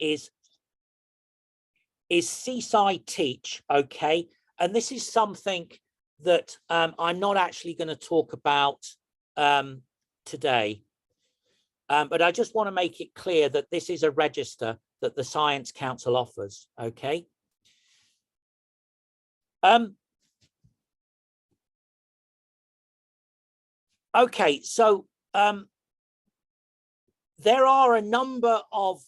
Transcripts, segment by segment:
is Seaside Teach, okay? And this is something that I'm not actually going to talk about today. But I just want to make it clear that this is a register that the Science Council offers, okay? Okay, so there are a number of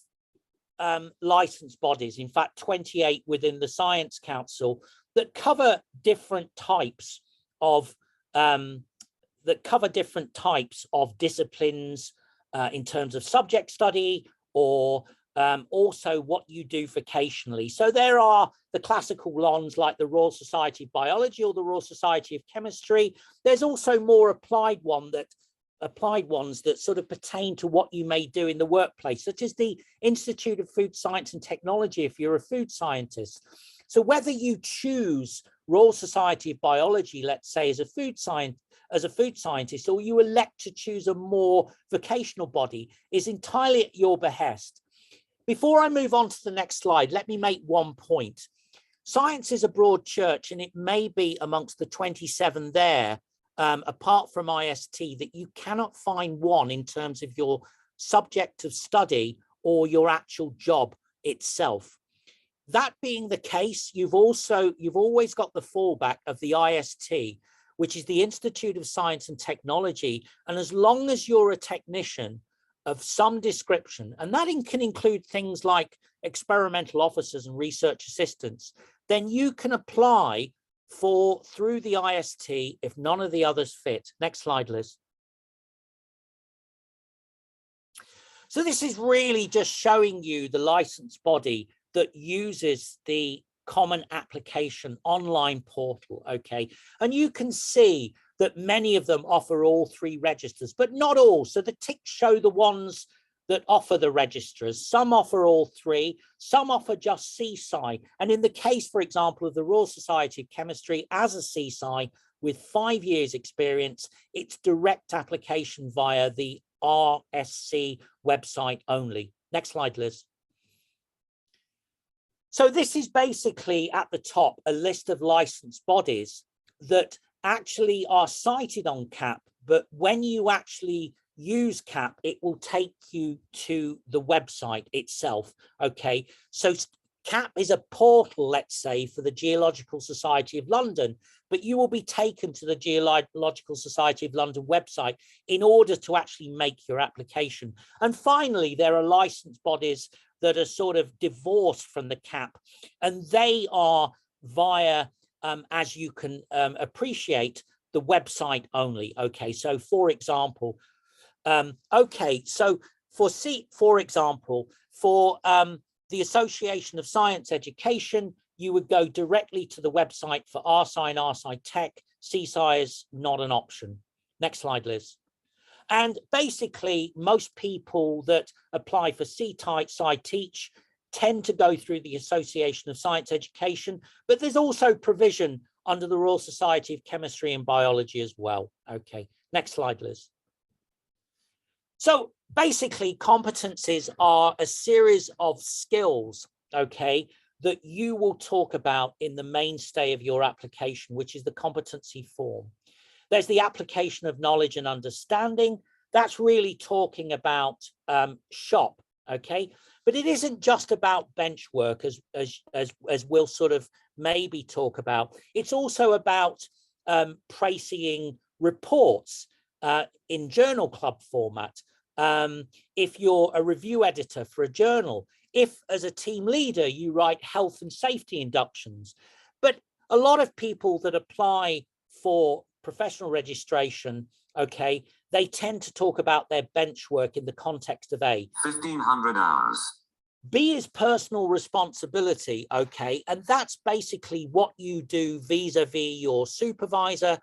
licensed bodies, in fact 28 within the Science Council, that cover different types of disciplines in terms of subject study, or also what you do vocationally. So there are the classical ones like the Royal Society of Biology or the Royal Society of Chemistry. There's also more applied ones that sort of pertain to what you may do in the workplace, such as the Institute of Food Science and Technology if you're a food scientist. So whether you choose Royal Society of Biology, let's say, as a food scientist, or you elect to choose a more vocational body, is entirely at your behest. Before I move on to the next slide, let me make one point. Science is a broad church, and it may be amongst the 27 there, apart from IST, that you cannot find one in terms of your subject of study or your actual job itself. That being the case, you've always got the fallback of the IST, which is the Institute of Science and Technology. And as long as you're a technician of some description, and that can include things like experimental officers and research assistants, then you can apply through the IST if none of the others fit. Next slide, Liz. So this is really just showing you the licensed body that uses the Common Application online portal, okay? And you can see that many of them offer all three registers, but not all. So the ticks show the ones that offer the registers. Some offer all three, some offer just CSci. And in the case, for example, of the Royal Society of Chemistry as a CSci with 5 years experience, it's direct application via the RSC website only. Next slide, Liz. So this is basically at the top a list of licensed bodies that actually are cited on CAP, but when you actually use CAP, it will take you to the website itself. Okay, so CAP is a portal, let's say, for the Geological Society of London, but you will be taken to the Geological Society of London website in order to actually make your application. And finally, there are licensed bodies that are sort of divorced from the CAP, and they are via, as you can appreciate, the website only. Okay, so for example, for example, for the Association of Science Education, you would go directly to the website. For RSci and RSci Tech, CSci is not an option. Next slide, Liz. And basically, most people that apply for Sci Teach tend to go through the Association of Science Education, but there's also provision under the Royal Society of Chemistry and Biology as well. Okay, next slide, Liz. So basically, competencies are a series of skills, okay, that you will talk about in the mainstay of your application, which is the competency form. There's the application of knowledge and understanding. That's really talking about shop, okay? But it isn't just about bench work, as we'll sort of maybe talk about. It's also about pricing reports in journal club format. If you're a review editor for a journal, if as a team leader you write health and safety inductions. But a lot of people that apply for professional registration, okay, they tend to talk about their bench work in the context of 1,500 hours. B is personal responsibility, okay, and that's basically what you do vis-a-vis your supervisor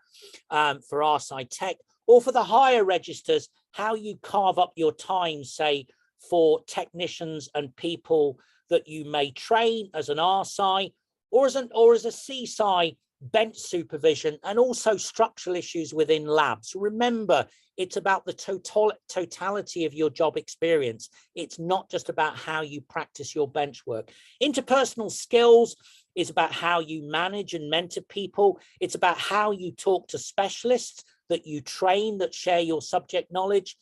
for RSci Tech, or for the higher registers, how you carve up your time, say, for technicians and people that you may train as an RSci or as a CSci bench supervision, and also structural issues within labs. Remember, it's about the totality of your job experience. It's not just about how you practice your bench work. Interpersonal skills is about how you manage and mentor people. It's about how you talk to specialists that you train, that share your subject knowledge.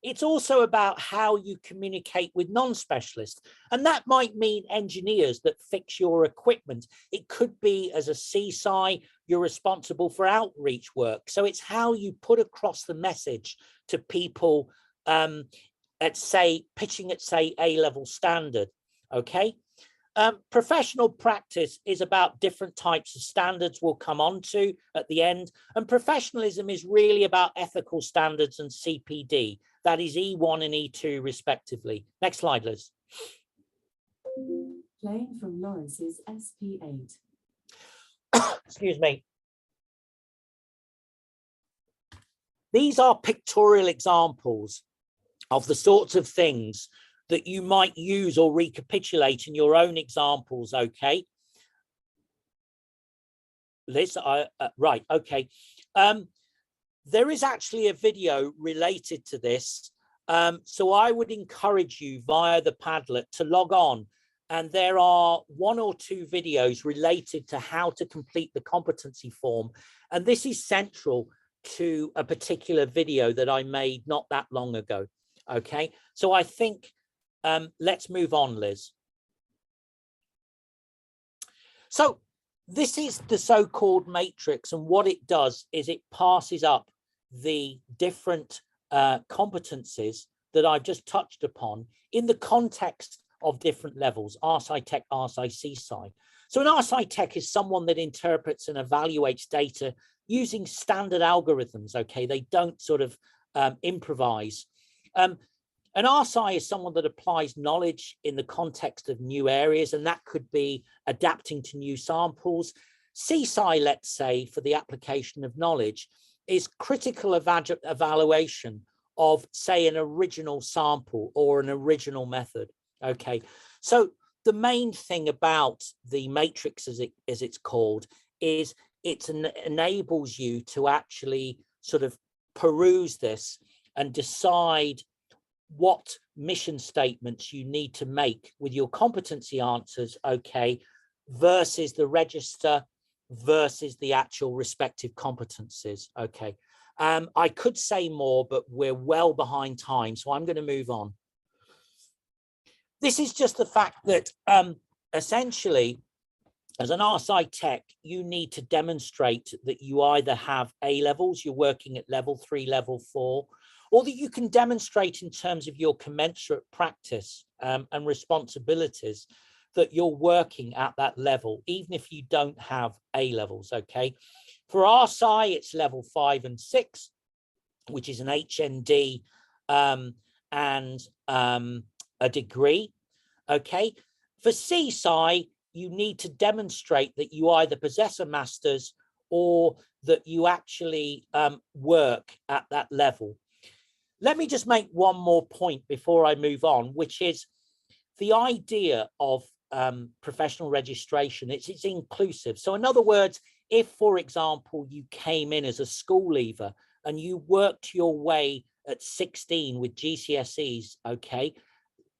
It's also about how you communicate with non-specialists. And that might mean engineers that fix your equipment. It could be as a CSI, you're responsible for outreach work. So it's how you put across the message to people pitching at say A-level standard, okay? Professional practice is about different types of standards we'll come on to at the end. And professionalism is really about ethical standards and CPD. That is E1 and E2 respectively. Next slide, Liz. Playing from Lawrence's SP8. Excuse me. These are pictorial examples of the sorts of things that you might use or recapitulate in your own examples, okay? Liz, right, okay. There is actually a video related to this. So I would encourage you via the Padlet to log on, and there are 1 or 2 videos related to how to complete the competency form. And this is central to a particular video that I made not that long ago, okay? So I think let's move on, Liz. So this is the so-called matrix, and what it does is it passes up the different competencies that I've just touched upon in the context of different levels, RSci Tech, RSci CSci. So an RSci Tech is someone that interprets and evaluates data using standard algorithms, okay? They don't sort of improvise. An RSci is someone that applies knowledge in the context of new areas, and that could be adapting to new samples. CSci, let's say, for the application of knowledge, is critical evaluation of, say, an original sample or an original method, okay? So the main thing about the matrix, as it's called, is it enables you to actually sort of peruse this and decide what mission statements you need to make with your competency answers, okay, versus the register versus the actual respective competencies, okay. I could say more, but we're well behind time, so I'm going to move on. This is just the fact that essentially, as an RSci Tech, you need to demonstrate that you either have A levels, you're working at level 3, level 4, or that you can demonstrate in terms of your commensurate practice and responsibilities that you're working at that level, even if you don't have A levels, okay? For RSci, it's level 5 and 6, which is an HND and a degree, okay? For CSci, you need to demonstrate that you either possess a master's or that you actually work at that level. Let me just make one more point before I move on, which is the idea of professional registration. It's inclusive. So in other words, if, for example, you came in as a school leaver and you worked your way at 16 with GCSEs, okay,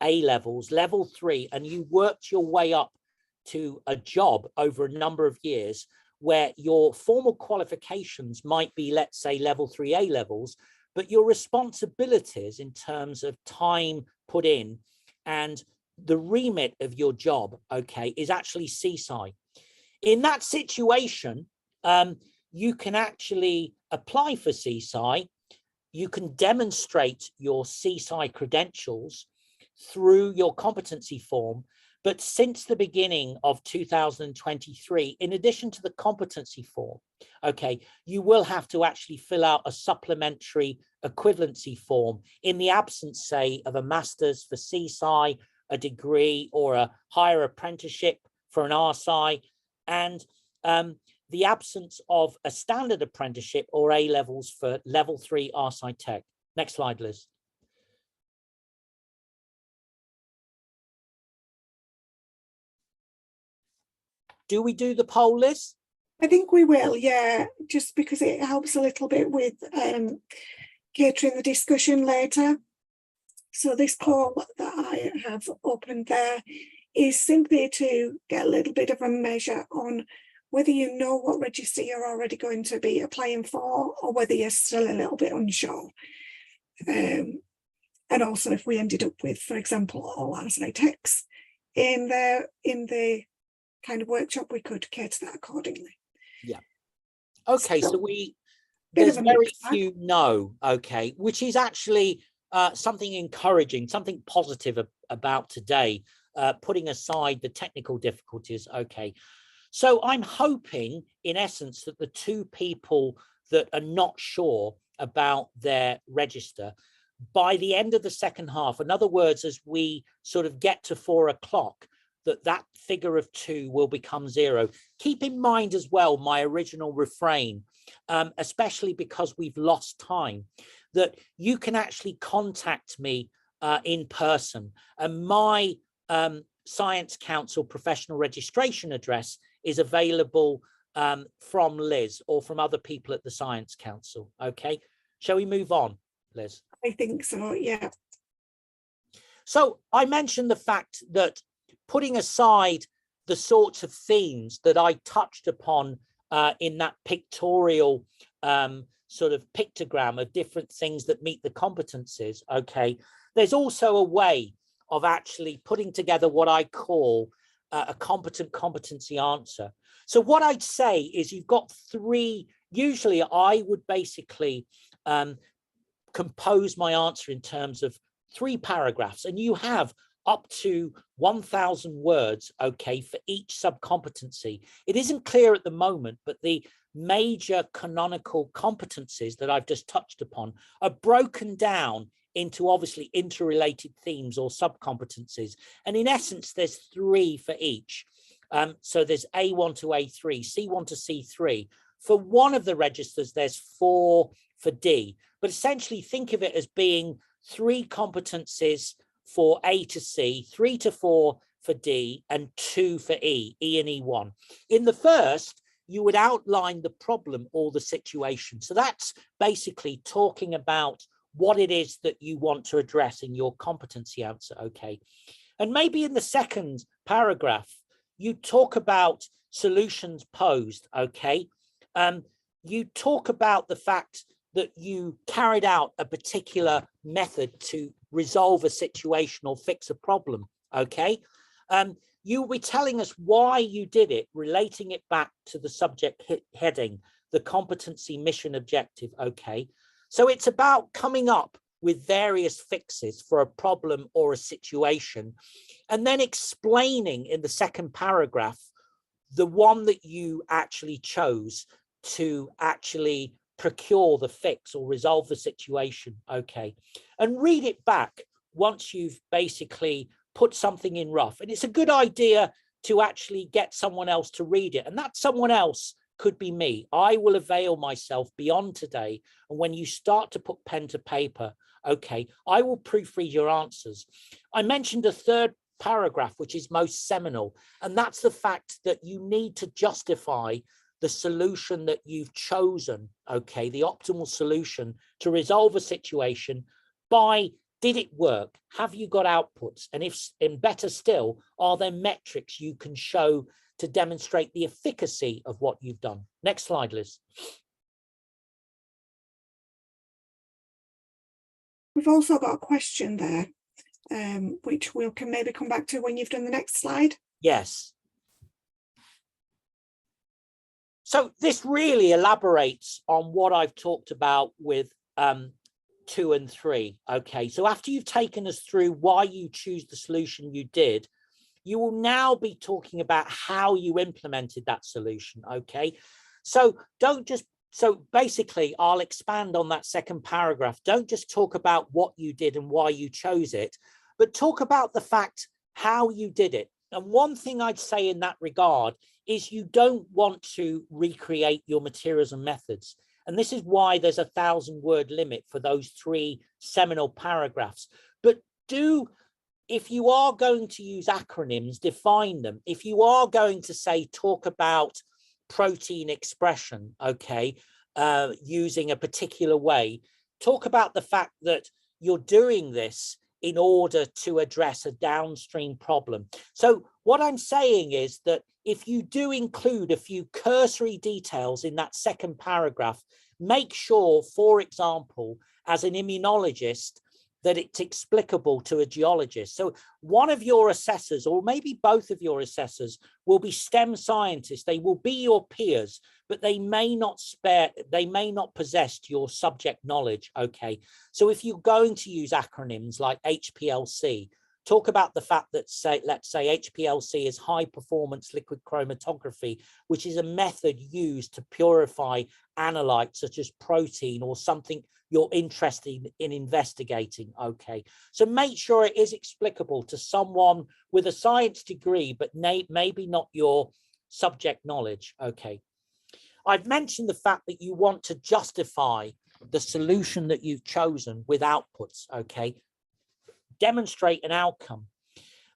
A levels, level 3, and you worked your way up to a job over a number of years where your formal qualifications might be, let's say, level 3 A levels, but your responsibilities in terms of time put in and the remit of your job, okay, is actually CSci. In that situation, you can actually apply for CSci. You can demonstrate your CSci credentials through your competency form. But since the beginning of 2023, in addition to the competency form, okay, you will have to actually fill out a supplementary equivalency form in the absence, say, of a master's for CSci, a degree, or a higher apprenticeship for an RSci, and the absence of a standard apprenticeship or A levels for level 3 RSci Tech. Next slide, Liz. Do we do the poll, Liz? I think we will, yeah, just because it helps a little bit with catering the discussion later. So this call that I have opened there is simply to get a little bit of a measure on whether you know what register you're already going to be applying for, or whether you're still a little bit unsure. And also if we ended up with, for example, all our site techs in the kind of workshop, we could cater that accordingly. Yeah. Okay, so there's very few no, okay, which is actually something encouraging, something positive about today, putting aside the technical difficulties. Okay, so I'm hoping, in essence, that the two people that are not sure about their register, by the end of the second half, in other words, as we sort of get to 4 o'clock, that figure of 2 will become 0. Keep in mind as well my original refrain, especially because we've lost time, that you can actually contact me in person, and my Science Council professional registration address is available from Liz or from other people at the Science Council. Okay, shall we move on, Liz? I think so, yeah. So I mentioned the fact that, putting aside the sorts of themes that I touched upon in that pictorial sort of pictogram of different things that meet the competencies, okay, there's also a way of actually putting together what I call a competent competency answer. So what I'd say is you've got 3, usually I would basically compose my answer in terms of 3 paragraphs, and you have up to 1,000 words, okay, for each subcompetency. It isn't clear at the moment, but the major canonical competencies that I've just touched upon are broken down into obviously interrelated themes or subcompetencies. And in essence, there's 3 for each. So there's A1 to A3, C1 to C3. For one of the registers, there's 4 for D. But essentially think of it as being 3 competencies for A to C, 3 to 4 for D, and 2 for E and E1. In the first, you would outline the problem or the situation. So that's basically talking about what it is that you want to address in your competency answer, okay? And maybe in the second paragraph, you talk about solutions posed, okay? You talk about the fact that you carried out a particular method to resolve a situation or fix a problem, okay? You'll be telling us why you did it, relating it back to the subject heading, the competency mission objective, okay? So it's about coming up with various fixes for a problem or a situation, and then explaining in the second paragraph the one that you actually chose to actually procure the fix or resolve the situation, okay? And read it back once you've basically put something in rough. And it's a good idea to actually get someone else to read it, and that someone else could be me. I will avail myself beyond today, and when you start to put pen to paper, okay, I will proofread your answers. I mentioned a third paragraph, which is most seminal, and that's the fact that you need to justify the solution that you've chosen, okay, the optimal solution to resolve a situation by, did it work? Have you got outputs? And if, and better still, are there metrics you can show to demonstrate the efficacy of what you've done? Next slide, Liz. We've also got a question there, which we can maybe come back to when you've done the next slide. Yes. So this really elaborates on what I've talked about with 2 and 3. Okay, so after you've taken us through why you choose the solution you did, you will now be talking about how you implemented that solution. Okay, so don't just, so basically I'll expand on that second paragraph. Don't just talk about what you did and why you chose it, but talk about the fact how you did it. And one thing I'd say in that regard is you don't want to recreate your materials and methods. And this is why there's a 1,000-word limit for those 3 seminal paragraphs. But do, if you are going to use acronyms, define them. If you are going to say, talk about protein expression, okay, using a particular way. Talk about the fact that you're doing this in order to address a downstream problem. So what I'm saying is that if you do include a few cursory details in that second paragraph, make sure, for example, as an immunologist, that it's explicable to a geologist. So one of your assessors, or maybe both of your assessors, will be STEM scientists. They will be your peers, but they may not possess your subject knowledge, okay? So if you're going to use acronyms like HPLC, talk about the fact that, let's say HPLC is high performance liquid chromatography, which is a method used to purify analytes such as protein or something you're interested in investigating, okay? So make sure it is explicable to someone with a science degree, but maybe not your subject knowledge, okay? I've mentioned the fact that you want to justify the solution that you've chosen with outputs, okay? Demonstrate an outcome.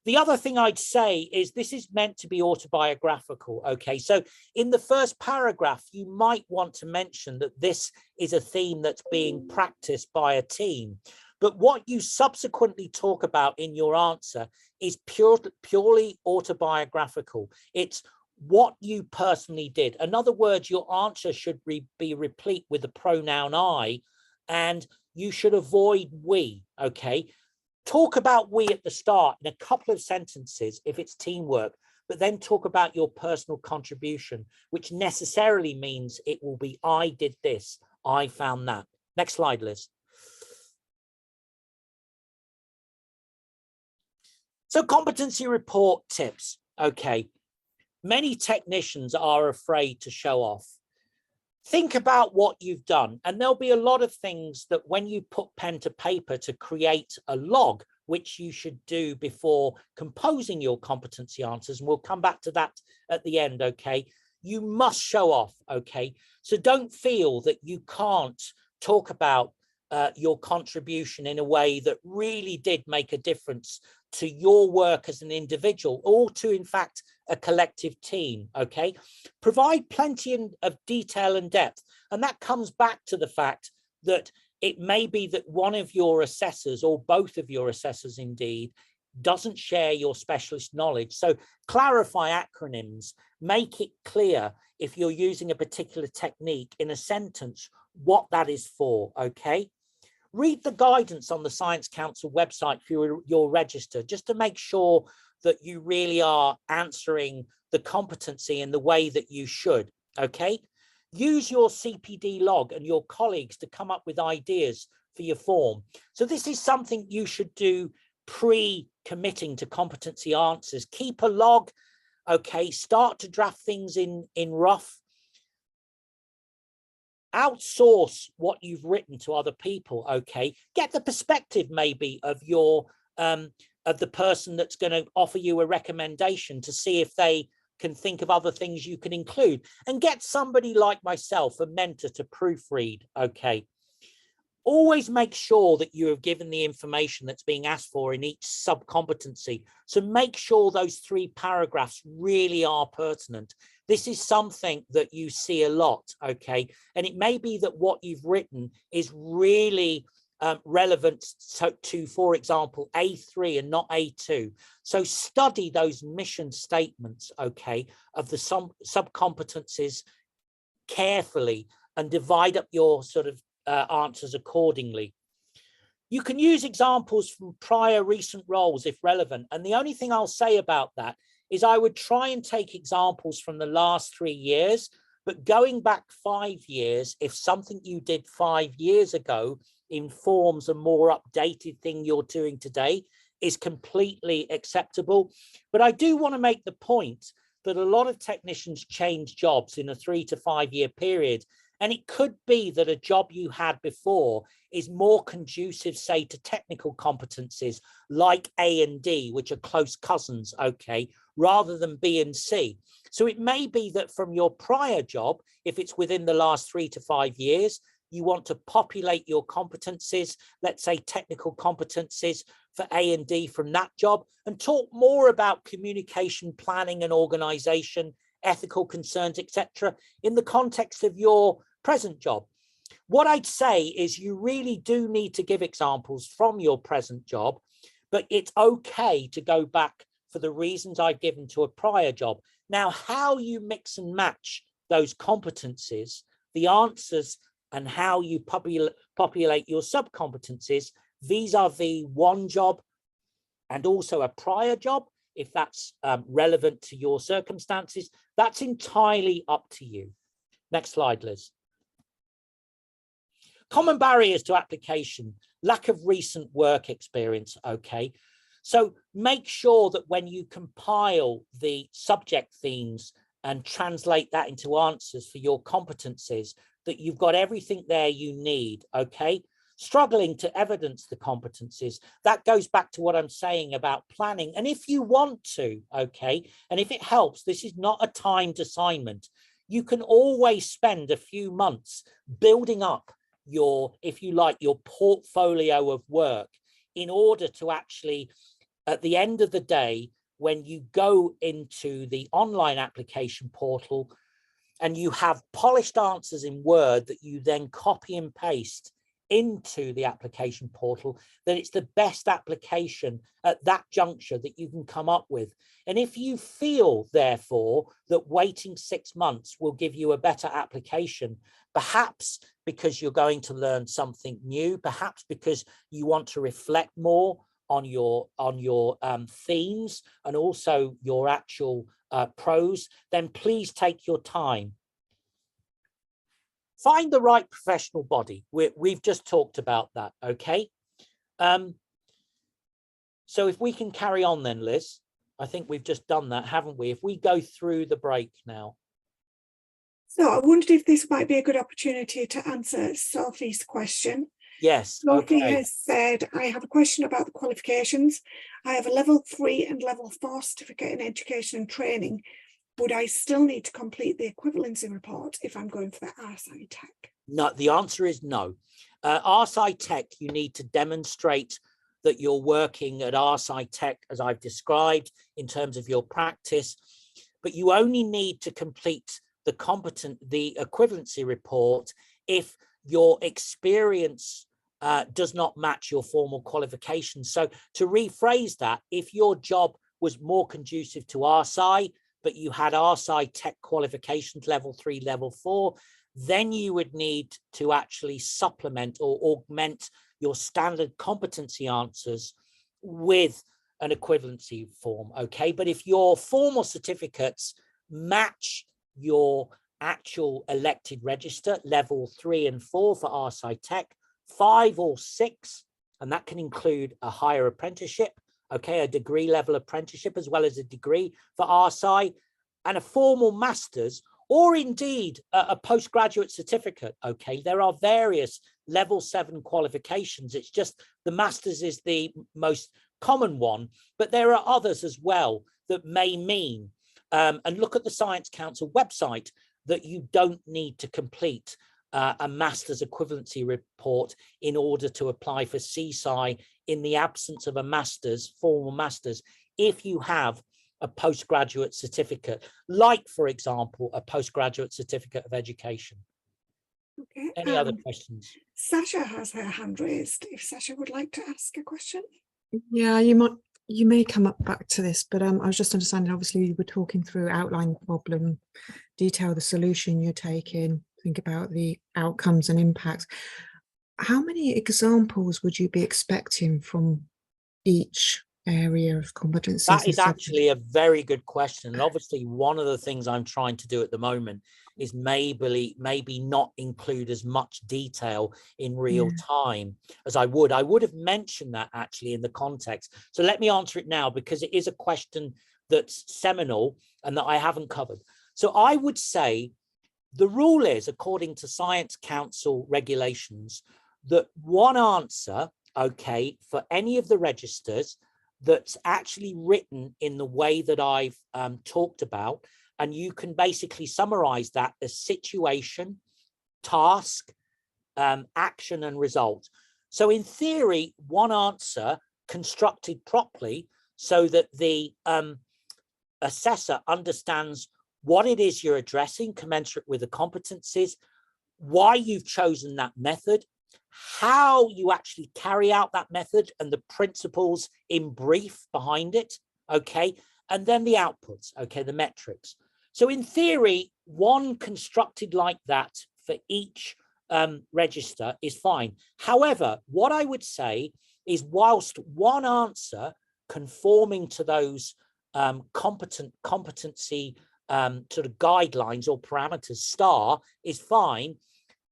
The other thing I'd say is this is meant to be autobiographical, okay? So in the first paragraph, you might want to mention that this is a theme that's being practiced by a team. But what you subsequently talk about in your answer is purely autobiographical. It's what you personally did. In other words, your answer should be replete with the pronoun I, and you should avoid we, okay? Talk about we at the start in a couple of sentences if it's teamwork, but then talk about your personal contribution, which necessarily means it will be I did this, I found that. Next slide, Liz. So competency report tips, okay. Many technicians are afraid to show off. Think about what you've done, and there'll be a lot of things that when you put pen to paper to create a log, which you should do before composing your competency answers, and we'll come back to that at the end, okay? You must show off, okay? So don't feel that you can't talk about your contribution in a way that really did make a difference to your work as an individual, or to, in fact, a collective team, okay? Provide plenty of detail and depth. And that comes back to the fact that it may be that one of your assessors, or both of your assessors indeed, doesn't share your specialist knowledge. So clarify acronyms, make it clear if you're using a particular technique in a sentence, what that is for, okay? Read the guidance on the Science Council website for your register, just to make sure that you really are answering the competency in the way that you should, okay? Use your CPD log and your colleagues to come up with ideas for your form. So this is something you should do pre-committing to competency answers. Keep a log, okay? Start to draft things in rough. Outsource what you've written to other people, okay? Get the perspective maybe of your of the person that's going to offer you a recommendation to see if they can think of other things you can include, and get somebody like myself, a mentor, to proofread, okay? Always make sure that you have given the information that's being asked for in each sub-competency. So make sure those 3 paragraphs really are pertinent. This is something that you see a lot, okay? And it may be that what you've written is really relevant to, for example, A3 and not A2. So study those mission statements, okay, of the sub-competencies carefully, and divide up your sort of answers accordingly. You can use examples from prior recent roles if relevant. And the only thing I'll say about that is I would try and take examples from the last 3 years, but going back 5 years, if something you did 5 years ago informs a more updated thing you're doing today, is completely acceptable. But I do want to make the point that a lot of technicians change jobs in a 3 to 5 year period. And it could be that a job you had before is more conducive, say, to technical competencies like A and D, which are close cousins, okay, rather than B and C. So it may be that from your prior job, if it's within the last 3 to 5 years, you want to populate your competencies, let's say technical competencies for A and D from that job, and talk more about communication, planning and organization, ethical concerns, etc., in the context of your present job. What I'd say is you really do need to give examples from your present job, but it's okay to go back for the reasons I've given to a prior job. Now, how you mix and match those competencies, the answers, and how you populate your sub-competencies vis-a-vis one job and also a prior job, if that's relevant to your circumstances, that's entirely up to you. Next slide, Liz. Common barriers to application, lack of recent work experience, okay. So make sure that when you compile the subject themes and translate that into answers for your competencies, that you've got everything there you need, okay. Struggling to evidence the competencies, that goes back to what I'm saying about planning. And if you want to, okay, and if it helps, this is not a timed assignment. You can always spend a few months building up your, if you like, your portfolio of work in order to actually, at the end of the day, when you go into the online application portal and you have polished answers in Word that you then copy and paste into the application portal, that it's the best application at that juncture that you can come up with. And if you feel, therefore, that waiting 6 months will give you a better application, perhaps because you're going to learn something new, perhaps because you want to reflect more on your themes and also your actual prose, then please take your time. Find the right professional body. We've just talked about that, okay? So if we can carry on then, Liz, I think we've just done that, haven't we? If we go through the break now. So I wondered if this might be a good opportunity to answer Sophie's question. Yes. Sophie Okay. has said, I have a question about the qualifications. I have a level 3 and level 4 certificate in education and training. Would I still need to complete the equivalency report if I'm going for the RSI Tech? No, the answer is no. RSI Tech, you need to demonstrate that you're working at RSI Tech, as I've described, in terms of your practice, but you only need to complete the equivalency report if your experience does not match your formal qualifications. So to rephrase that, if your job was more conducive to RSI, but you had RSI Tech qualifications, level 3, level 4, then you would need to actually supplement or augment your standard competency answers with an equivalency form, okay? But if your formal certificates match your actual elected register, level 3 and 4 for RSI Tech, 5 or 6, and that can include a higher apprenticeship, okay, a degree level apprenticeship, as well as a degree for RSI, and a formal master's, or indeed a postgraduate certificate, okay? There are various level 7 qualifications. It's just the master's is the most common one, but there are others as well that may mean, and look at the Science Council website, that you don't need to complete a master's equivalency report in order to apply for CSI in the absence of a master's, formal master's, if you have a postgraduate certificate, like, for example, a postgraduate certificate of education. Okay. Any other questions? Sasha has her hand raised. If Sasha would like to ask a question. Yeah, you may come up back to this, but I was just understanding, obviously you were talking through outline the problem, detail the solution you're taking, think about the outcomes and impacts. How many examples would you be expecting from each area of competencies? That is actually a very good question. And obviously one of the things I'm trying to do at the moment is maybe not include as much detail in real time as I would. I would have mentioned that actually in the context. So let me answer it now, because it is a question that's seminal and that I haven't covered. So I would say the rule is, according to Science Council regulations, that one answer, okay, for any of the registers that's actually written in the way that I've talked about, and you can basically summarize that as situation, task, action, and result. So in theory, one answer constructed properly so that the assessor understands what it is you're addressing, commensurate with the competencies, why you've chosen that method, how you actually carry out that method and the principles in brief behind it, okay? And then the outputs, okay, the metrics. So in theory, one constructed like that for each register is fine. However, what I would say is whilst one answer conforming to those competency sort of guidelines or parameters star is fine,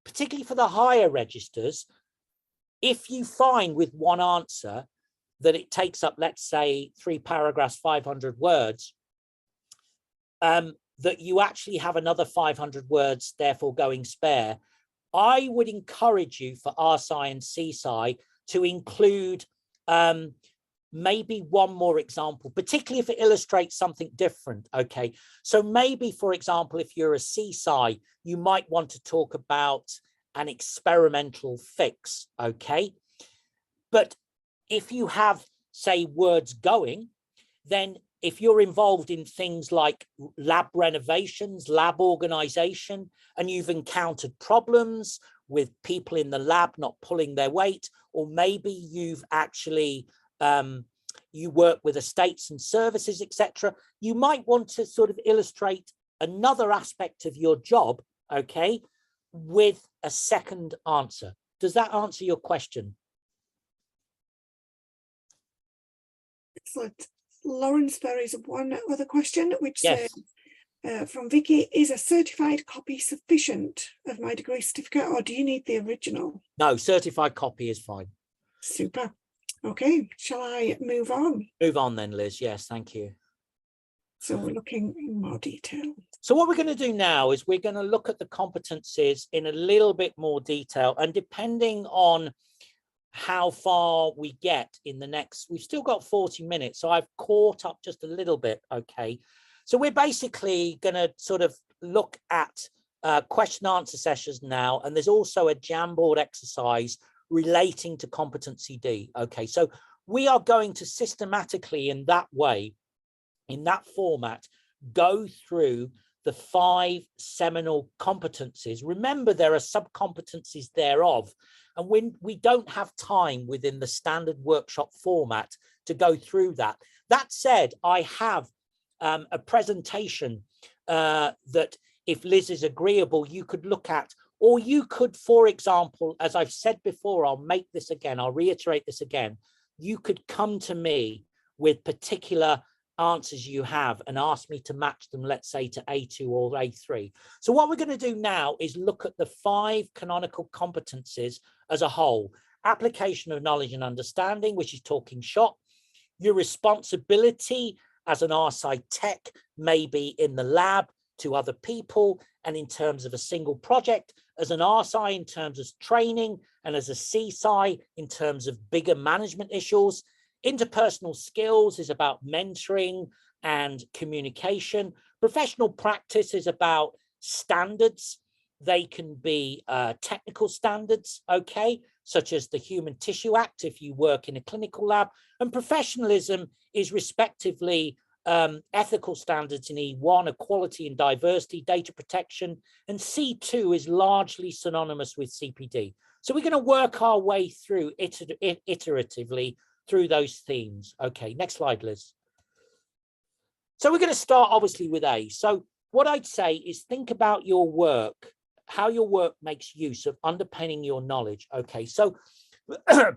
particularly for the higher registers, if you find with one answer that it takes up, let's say, 3 paragraphs, 500 words, that you actually have another 500 words, therefore going spare, I would encourage you for RSci and CSci to include maybe one more example, particularly if it illustrates something different, okay? So maybe, for example, if you're a CSci, you might want to talk about an experimental fix, okay? But if you have, say, words going, then if you're involved in things like lab renovations, lab organization, and you've encountered problems with people in the lab not pulling their weight, or maybe you've actually, you work with estates and services, etc., you might want to sort of illustrate another aspect of your job, okay, with a second answer. Does that answer your question? Excellent. Lawrence, there is one other question, which Yes. says, from Vicky, is a certified copy sufficient of my degree certificate, or do you need the original? No, certified copy is fine. Super. Okay, shall I move on? Move on then, Liz. Yes, thank you. So we're looking in more detail. So what we're going to do now is we're going to look at the competencies in a little bit more detail, and depending on how far we get in the next, we've still got 40 minutes, so I've caught up just a little bit, okay? So we're basically going to sort of look at question answer sessions now, and there's also a Jamboard exercise relating to competency D, okay? So we are going to systematically in that way, in that format, go through the 5 seminal competencies. Remember, there are sub-competencies thereof, and when we don't have time within the standard workshop format to go through that. That said, I have a presentation that if Liz is agreeable, you could look at, or you could, for example, as I've said before, I'll make this again, I'll reiterate this again, you could come to me with particular answers you have and ask me to match them, let's say, to A2 or A3. So what we're going to do now is look at the 5 canonical competencies as a whole. Application of knowledge and understanding, which is talking shop. Your responsibility as an RSci tech, maybe in the lab to other people and in terms of a single project, as an RSci in terms of training, and as a CSci in terms of bigger management issues. Interpersonal skills is about mentoring and communication. Professional practice is about standards. They can be technical standards, okay, such as the Human Tissue Act if you work in a clinical lab. And professionalism is respectively ethical standards in E1, equality and diversity, data protection, and C2 is largely synonymous with CPD. So we're going to work our way through iteratively through those themes. Okay, next slide, Liz. So we're going to start obviously with A. So what I'd say is think about your work, how your work makes use of underpinning your knowledge. Okay, so for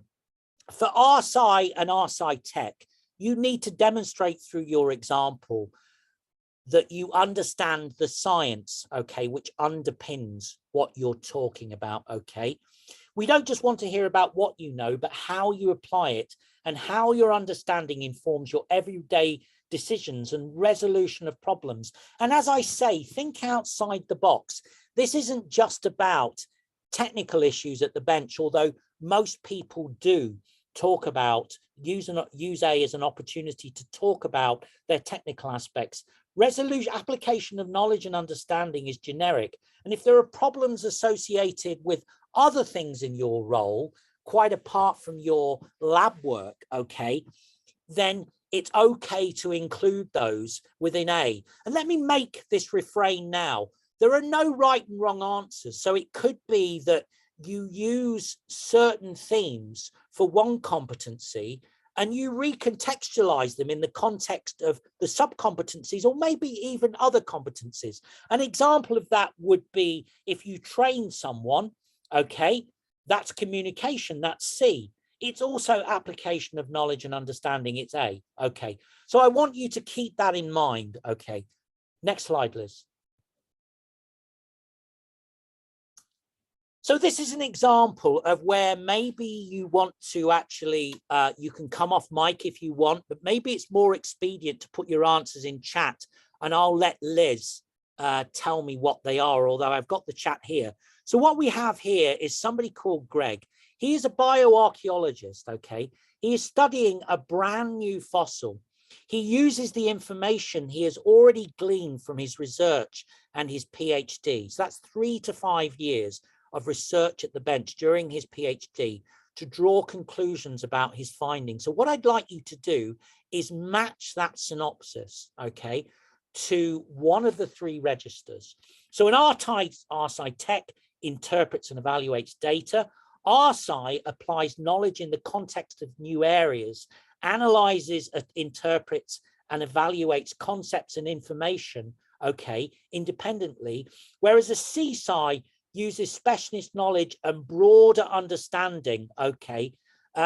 RSci and RSci tech, you need to demonstrate through your example that you understand the science, okay, which underpins what you're talking about, okay? We don't just want to hear about what you know, but how you apply it and how your understanding informs your everyday decisions and resolution of problems. And as I say, think outside the box. This isn't just about technical issues at the bench, although most people do talk about, use A as an opportunity to talk about their technical aspects. Resolution, application of knowledge and understanding is generic. And if there are problems associated with other things in your role, quite apart from your lab work, okay, then it's okay to include those within A. And let me make this refrain now. There are no right and wrong answers. So it could be that you use certain themes for one competency and you recontextualize them in the context of the sub-competencies or maybe even other competencies. An example of that would be if you train someone, okay, that's communication, that's C. It's also application of knowledge and understanding, it's A, okay. So I want you to keep that in mind, okay. Next slide, Liz. So this is an example of where maybe you want to actually, you can come off mic if you want, but maybe it's more expedient to put your answers in chat and I'll let Liz tell me what they are, although I've got the chat here. So what we have here is somebody called Greg. He is a bioarchaeologist, okay? He is studying a brand new fossil. He uses the information he has already gleaned from his research and his PhD. So that's 3 to 5 years of research at the bench during his PhD to draw conclusions about his findings. So what I'd like you to do is match that synopsis, okay, to one of the 3 registers. So an RSI Tech interprets and evaluates data. RSI applies knowledge in the context of new areas, analyzes, interprets, and evaluates concepts and information, okay, independently, whereas a CSI uses specialist knowledge and broader understanding, okay,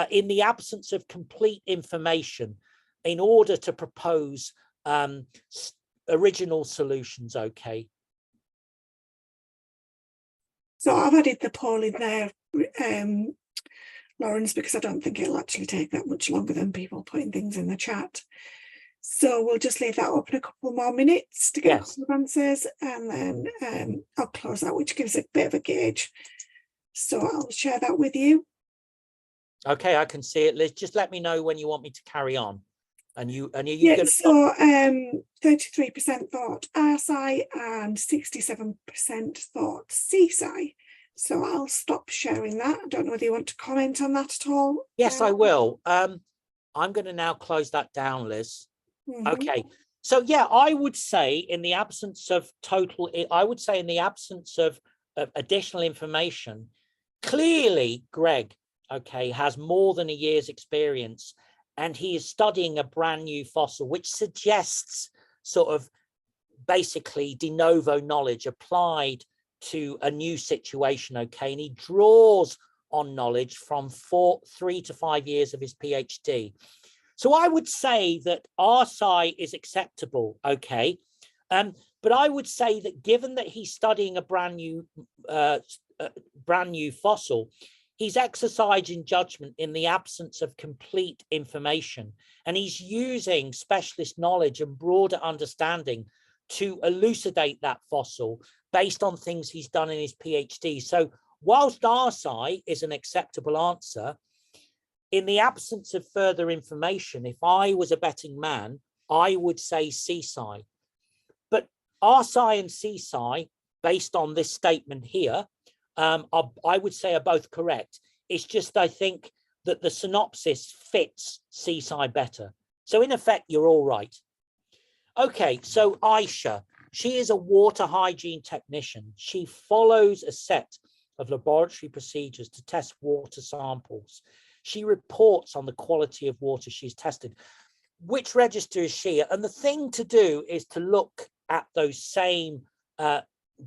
in the absence of complete information in order to propose original solutions, okay. So I've added the poll in there, Lawrence, because I don't think it'll actually take that much longer than people putting things in the chat. So we'll just leave that open a couple more minutes to get a couple of answers, and then I'll close that, which gives a bit of a gauge. So I'll share that with you. Okay, I can see it, Liz. Just let me know when you want me to carry on. And are you Yeah, gonna... so 33% thought RSI and 67% thought CSI. So I'll stop sharing that. I don't know whether you want to comment on that at all. Yes, I will. I'm going to now close that down, Liz. Okay, so yeah, I would say in the absence of additional information, clearly Greg, okay, has more than a year's experience and he is studying a brand new fossil, which suggests sort of basically de novo knowledge applied to a new situation, okay, and he draws on knowledge from 3 to 5 years of his PhD. So I would say that RSI is acceptable, okay, but I would say that given that he's studying a brand new fossil, he's exercising judgment in the absence of complete information, and he's using specialist knowledge and broader understanding to elucidate that fossil based on things he's done in his PhD. So whilst RSI is an acceptable answer, in the absence of further information, if I was a betting man, I would say CSI. But RSI and CSI, based on this statement here, I would say are both correct. It's just I think that the synopsis fits CSI better. So in effect, you're all right. Okay, so Aisha, she is a water hygiene technician. She follows a set of laboratory procedures to test water samples. She reports on the quality of water she's tested. Which register is she? And the thing to do is to look at those same,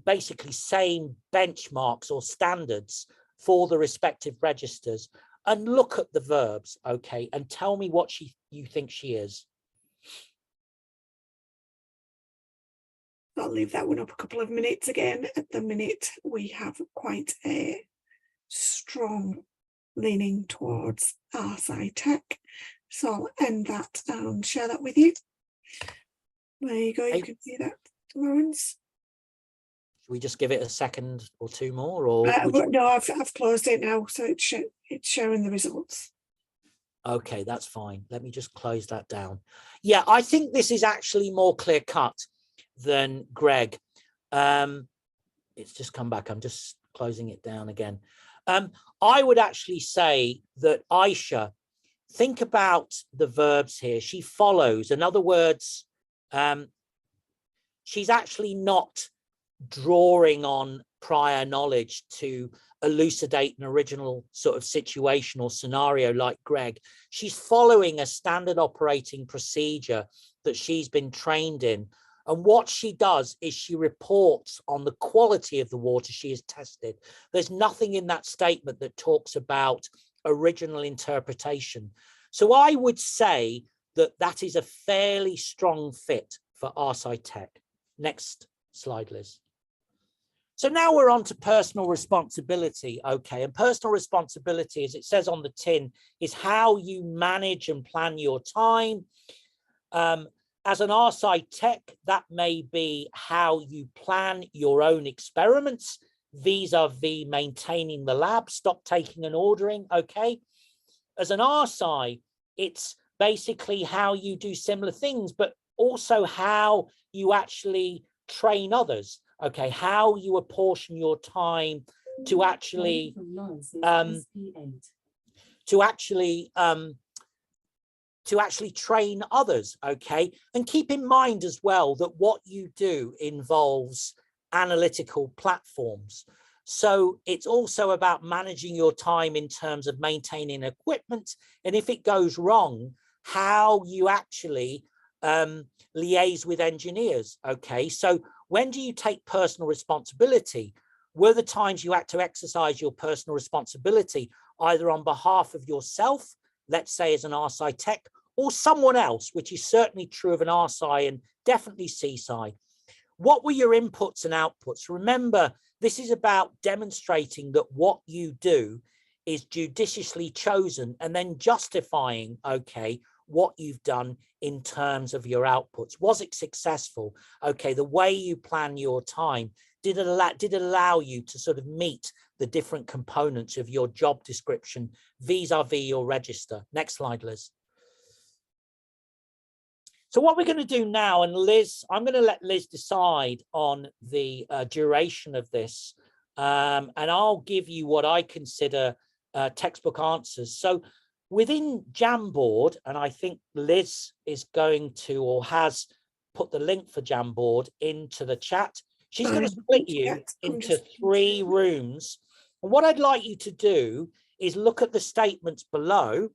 basically same benchmarks or standards for the respective registers and look at the verbs, okay, and tell me what you think she is. I'll leave that one up a couple of minutes again. At the minute, we have quite a strong leaning towards RSI Tech. So I'll end that and share that with you. There you go, you can see that, Lawrence. Should we just give it a second or two more? Or no, I've closed it now, so it's showing the results. Okay, that's fine. Let me just close that down. Yeah, I think this is actually more clear cut than Greg. It's just come back. I'm just closing it down again. I would actually say that Aisha think about the verbs here. She follows. In other words, she's actually not drawing on prior knowledge to elucidate an original sort of situation or scenario like Greg. She's following a standard operating procedure that she's been trained in. And what she does is she reports on the quality of the water she has tested. There's nothing in that statement that talks about original interpretation. So I would say that that is a fairly strong fit for Arsi Tech. Next slide, Liz. So now we're on to personal responsibility. Okay, and personal responsibility, as it says on the tin, is how you manage and plan your time. As an Arsi Tech, that may be how you plan your own experiments vis-a-vis maintaining the lab, stock taking and ordering, okay? As an Arsi, it's basically how you do similar things, but also how you actually train others, okay? How you apportion your time to actually, to actually train others, okay? And keep in mind as well that what you do involves analytical platforms. So it's also about managing your time in terms of maintaining equipment. And if it goes wrong, how you actually liaise with engineers, okay? So when do you take personal responsibility? Were the times you had to exercise your personal responsibility either on behalf of yourself, let's say as an Arsi Tech, or someone else, which is certainly true of an Arsi and definitely CSI. What were your inputs and outputs? Remember, this is about demonstrating that what you do is judiciously chosen and then justifying, okay, what you've done in terms of your outputs. Was it successful? Okay, the way you plan your time, did it allow you to sort of meet the different components of your job description vis-a-vis your register? Next slide, Liz. So what we're going to do now, and Liz, I'm going to let Liz decide on the duration of this, and I'll give you what I consider textbook answers. So within Jamboard, and I think Liz is going to or has put the link for Jamboard into the chat. She's going to split you into 3 rooms. And what I'd like you to do is look at the statements below.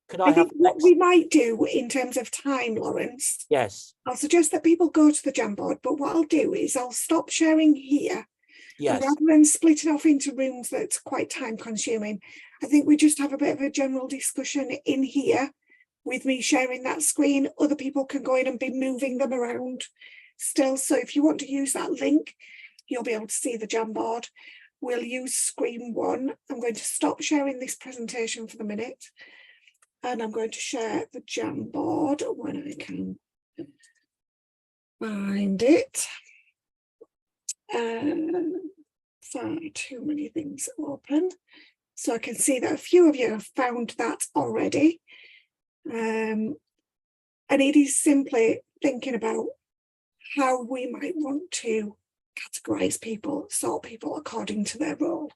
Could I think have what we might do in terms of time, Lawrence? Yes. I'll suggest that people go to the Jamboard, but what I'll do is I'll stop sharing here. Yes. And rather than splitting off into rooms that's quite time consuming, I think we just have a bit of a general discussion in here with me sharing that screen. Other people can go in and be moving them around still. So if you want to use that link, you'll be able to see the Jamboard. We'll use screen 1. I'm going to stop sharing this presentation for the minute. And I'm going to share the Jamboard when I can find it. Sorry, too many things open. So I can see that a few of you have found that already. And it is simply thinking about how we might want to categorize people, sort people according to their role.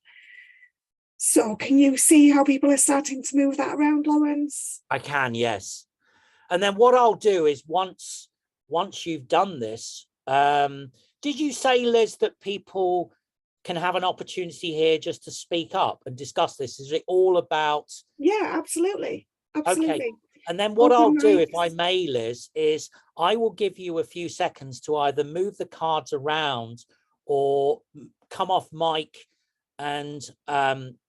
So can you see how people are starting to move that around, Lawrence? I can, yes. And then what I'll do is once you've done this, did you say, Liz, that people can have an opportunity here just to speak up and discuss this? Is it all about? Yeah, absolutely. Absolutely. Okay. And then what I'll do, if I mics. may, Liz, is I will give you a few seconds to either move the cards around or come off mic and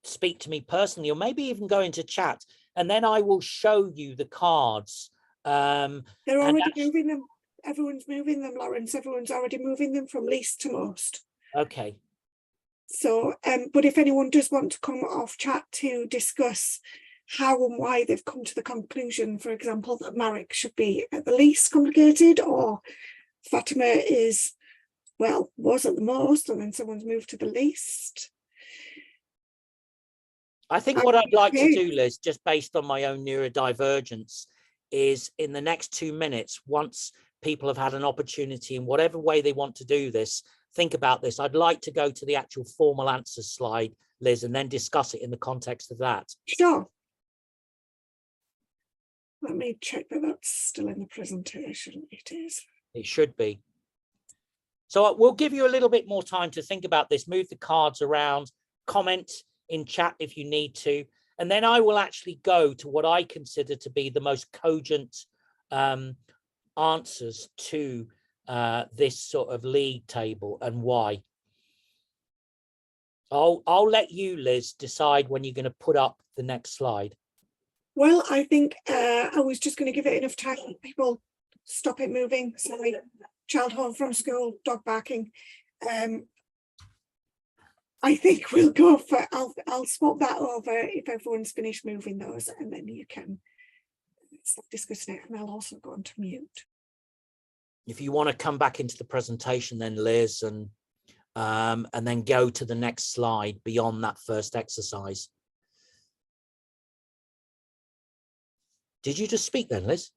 speak to me personally, or maybe even go into chat, and then I will show you the cards. They're already moving them. Everyone's moving them, Lawrence. Everyone's already moving them from least to most. Okay. So, but if anyone does want to come off chat to discuss how and why they've come to the conclusion, for example, that Marek should be at the least complicated, or Fatima is, well, was at the most, and then someone's moved to the least. I think what I'd like to do, Liz, just based on my own neurodivergence, is in the next 2 minutes, once people have had an opportunity in whatever way they want to do this, think about this. I'd like to go to the actual formal answers slide, Liz, and then discuss it in the context of that. Sure. Let me check that that's still in the presentation. It is. It should be. So we'll give you a little bit more time to think about this, move the cards around, comment in chat if you need to, and then I will actually go to what I consider to be the most cogent answers to this sort of league table and why. I'll let you, Liz, decide when you're going to put up the next slide. Well, I think I was just going to give it enough time. People stop it moving. Sorry, child home from school, dog barking. I think we'll go for, I'll swap that over if everyone's finished moving those, and then you can start discussing it, and I'll also go on to mute. If you want to come back into the presentation then, Liz, and then go to the next slide beyond that first exercise. Did you just speak then, Liz?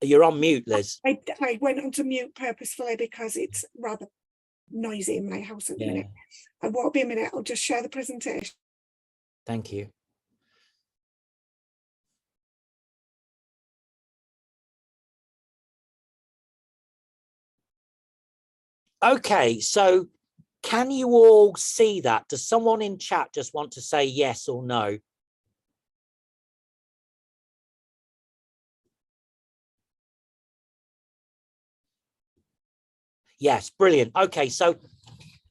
You're on mute, Liz. I went on to mute purposefully because it's rather noisy in my house at the minute. I won't be a minute. I'll just share the presentation. Thank you. Okay, so can you all see that? Does someone in chat just want to say yes or no? Yes, brilliant. Okay, so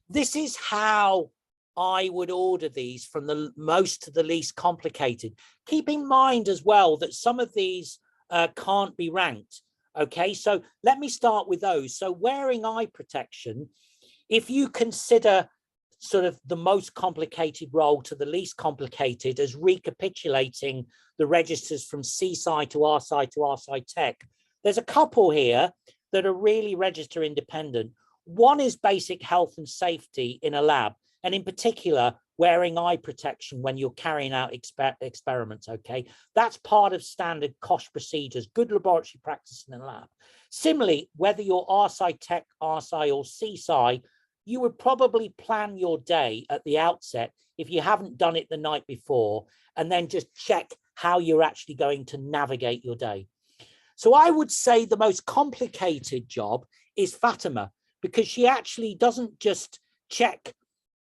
this is how I would order these from the most to the least complicated. Keep in mind as well that some of these can't be ranked. Okay, so let me start with those. So wearing eye protection, if you consider sort of the most complicated role to the least complicated as recapitulating the registers from C-side to R-side to R-side tech, there's a couple here that are really register independent. One is basic health and safety in a lab, and in particular, wearing eye protection when you're carrying out experiments, okay? That's part of standard COSH procedures, good laboratory practice in the lab. Similarly, whether you're R-side tech, R-side or C-side, you would probably plan your day at the outset if you haven't done it the night before, and then just check how you're actually going to navigate your day. So I would say the most complicated job is Fatima, because she actually doesn't just check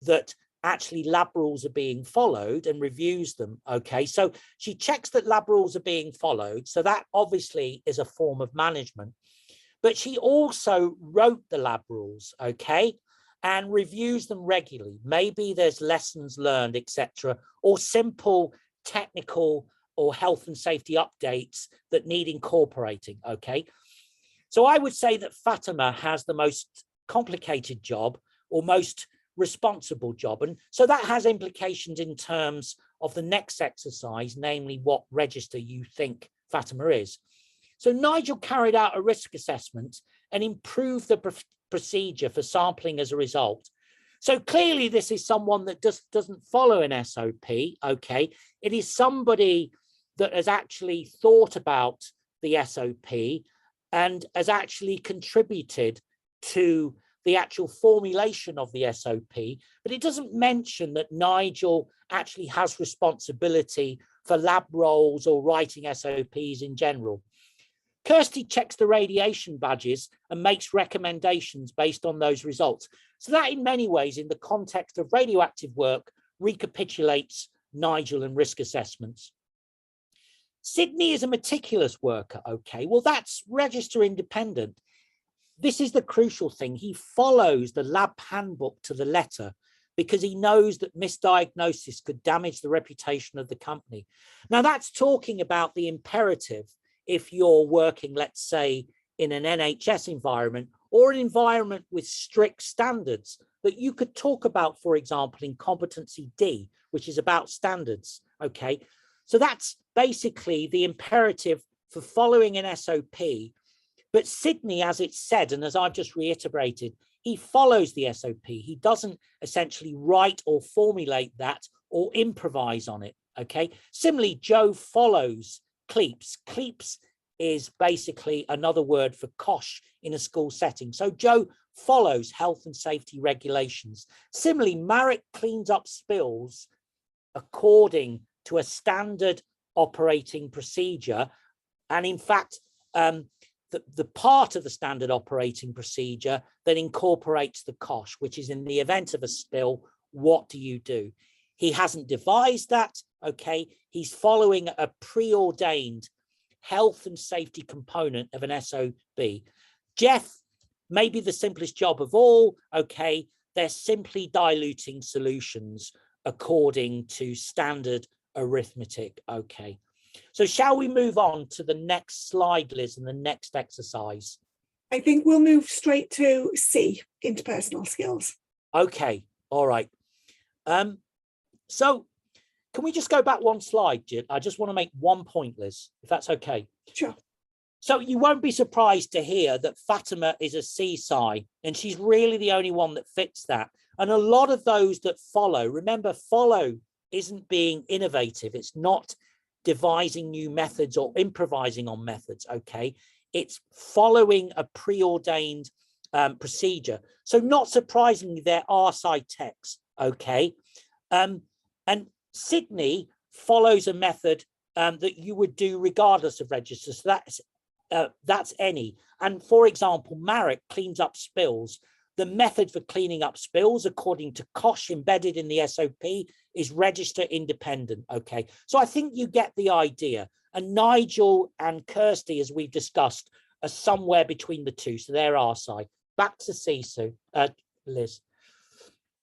that actually lab rules are being followed and reviews them. Okay, so she checks that lab rules are being followed. So that obviously is a form of management, but she also wrote the lab rules, okay, and reviews them regularly. Maybe there's lessons learned, etc., or simple technical or health and safety updates that need incorporating, okay? So I would say that Fatima has the most complicated job or most responsible job. And so that has implications in terms of the next exercise, namely what register you think Fatima is. So Nigel carried out a risk assessment and improved the procedure for sampling as a result. So clearly this is someone that just doesn't follow an SOP, okay? It is somebody that has actually thought about the SOP and has actually contributed to the actual formulation of the SOP, but it doesn't mention that Nigel actually has responsibility for lab roles or writing SOPs in general. Kirsty checks the radiation badges and makes recommendations based on those results. So that in many ways, in the context of radioactive work, recapitulates Nigel and risk assessments. Sydney is a meticulous worker, okay? Well, that's register independent. This is the crucial thing. He follows the lab handbook to the letter because he knows that misdiagnosis could damage the reputation of the company. Now, that's talking about the imperative if you're working, let's say, in an NHS environment or an environment with strict standards that you could talk about, for example, in competency D, which is about standards, okay? So that's basically the imperative for following an SOP. But Sydney, as it's said, and as I've just reiterated, he follows the SOP. He doesn't essentially write or formulate that or improvise on it, okay? Similarly, Joe follows CLEAPS. CLEAPS is basically another word for COSH in a school setting. So Joe follows health and safety regulations. Similarly, Marek cleans up spills according to a standard operating procedure. And in fact, the part of the standard operating procedure that incorporates the COSH, which is in the event of a spill, what do you do? He hasn't devised that, okay? He's following a preordained health and safety component of an SOB. Jeff, maybe the simplest job of all, okay? They're simply diluting solutions according to standard arithmetic, okay? So shall we move on to the next slide, Liz, and the next exercise? I think we'll move straight to C, interpersonal skills. Okay, all right. So can we just go back one slide, Jit? I just want to make one point, Liz, if that's okay. Sure. So you won't be surprised to hear that Fatima is a CSI, and she's really the only one that fits that. And a lot of those that follow, remember, follow isn't being innovative. It's not devising new methods or improvising on methods, okay? It's following a preordained procedure. So not surprisingly, there are side techs, okay? And Sydney follows a method that you would do regardless of register. So that's any. And for example, Marek cleans up spills. The method for cleaning up spills, according to COSH embedded in the SOP, is register independent. Okay, so I think you get the idea. And Nigel and Kirsty, as we've discussed, are somewhere between the two. So they're our side. Back to Sisu, Liz.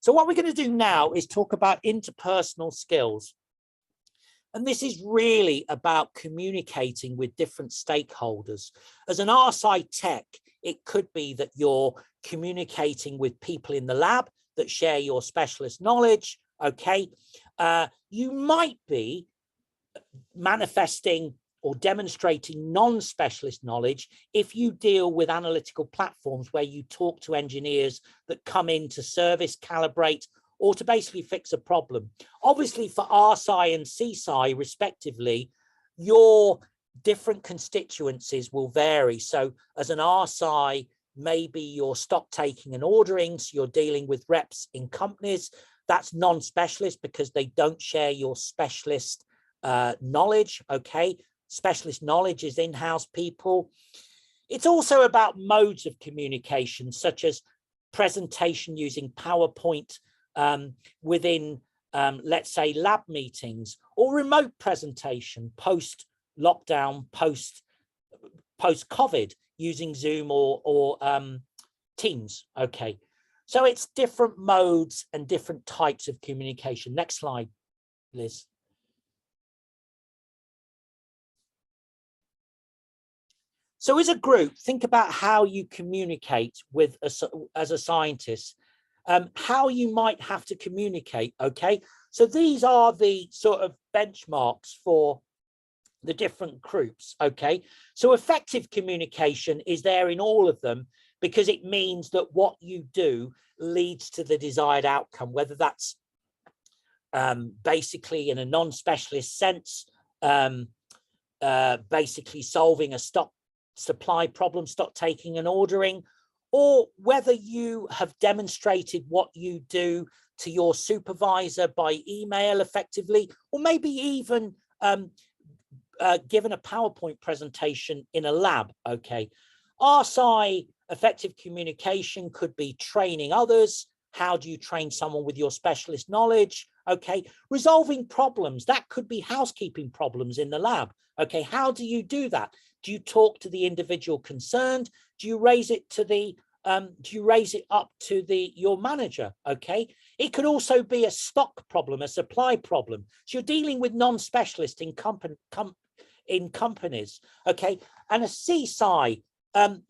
So what we're going to do now is talk about interpersonal skills. And this is really about communicating with different stakeholders. As an RSI tech, it could be that you're communicating with people in the lab that share your specialist knowledge, okay? You might be manifesting or demonstrating non-specialist knowledge if you deal with analytical platforms where you talk to engineers that come in to service, calibrate, or to basically fix a problem. Obviously for RSI and CSI respectively, your different constituencies will vary. So as an RSI, maybe you're stock taking and ordering, so you're dealing with reps in companies. That's non-specialist because they don't share your specialist knowledge, okay? Specialist knowledge is in-house people. It's also about modes of communication, such as presentation using PowerPoint within, let's say, lab meetings, or remote presentation post-lockdown, post-COVID, using Zoom or Teams, okay? So it's different modes and different types of communication. Next slide, Liz. So as a group, think about how you communicate with as a scientist, how you might have to communicate, okay? So these are the sort of benchmarks for the different groups, okay? So effective communication is there in all of them because it means that what you do leads to the desired outcome, whether that's basically in a non-specialist sense, basically solving a supply problem, stock taking and ordering, or whether you have demonstrated what you do to your supervisor by email effectively, or maybe even given a PowerPoint presentation in a lab, okay? RSI effective communication could be training others. How do you train someone with your specialist knowledge? Okay, resolving problems, that could be housekeeping problems in the lab. Okay, how do you do that? Do you talk to the individual concerned? Do you raise it to the up to your manager? Okay, it could also be a stock problem, a supply problem. So you're dealing with non-specialists in companies. Okay, and a CSI,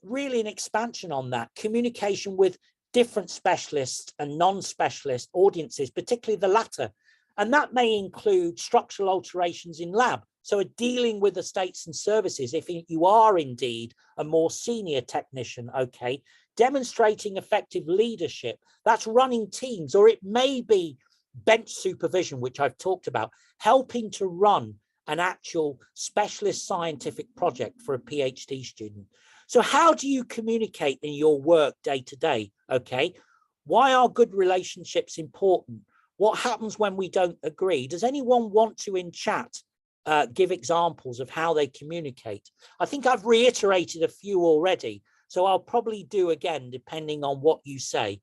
really an expansion on that, communication with different specialists and non-specialist audiences, particularly the latter. And that may include structural alterations in lab. So dealing with the states and services, if you are indeed a more senior technician, okay, demonstrating effective leadership, that's running teams, or it may be bench supervision, which I've talked about, helping to run an actual specialist scientific project for a PhD student. So how do you communicate in your work day to day? Okay, why are good relationships important? What happens when we don't agree? Does anyone want to in chat give examples of how they communicate? I think I've reiterated a few already, so I'll probably do again depending on what you say.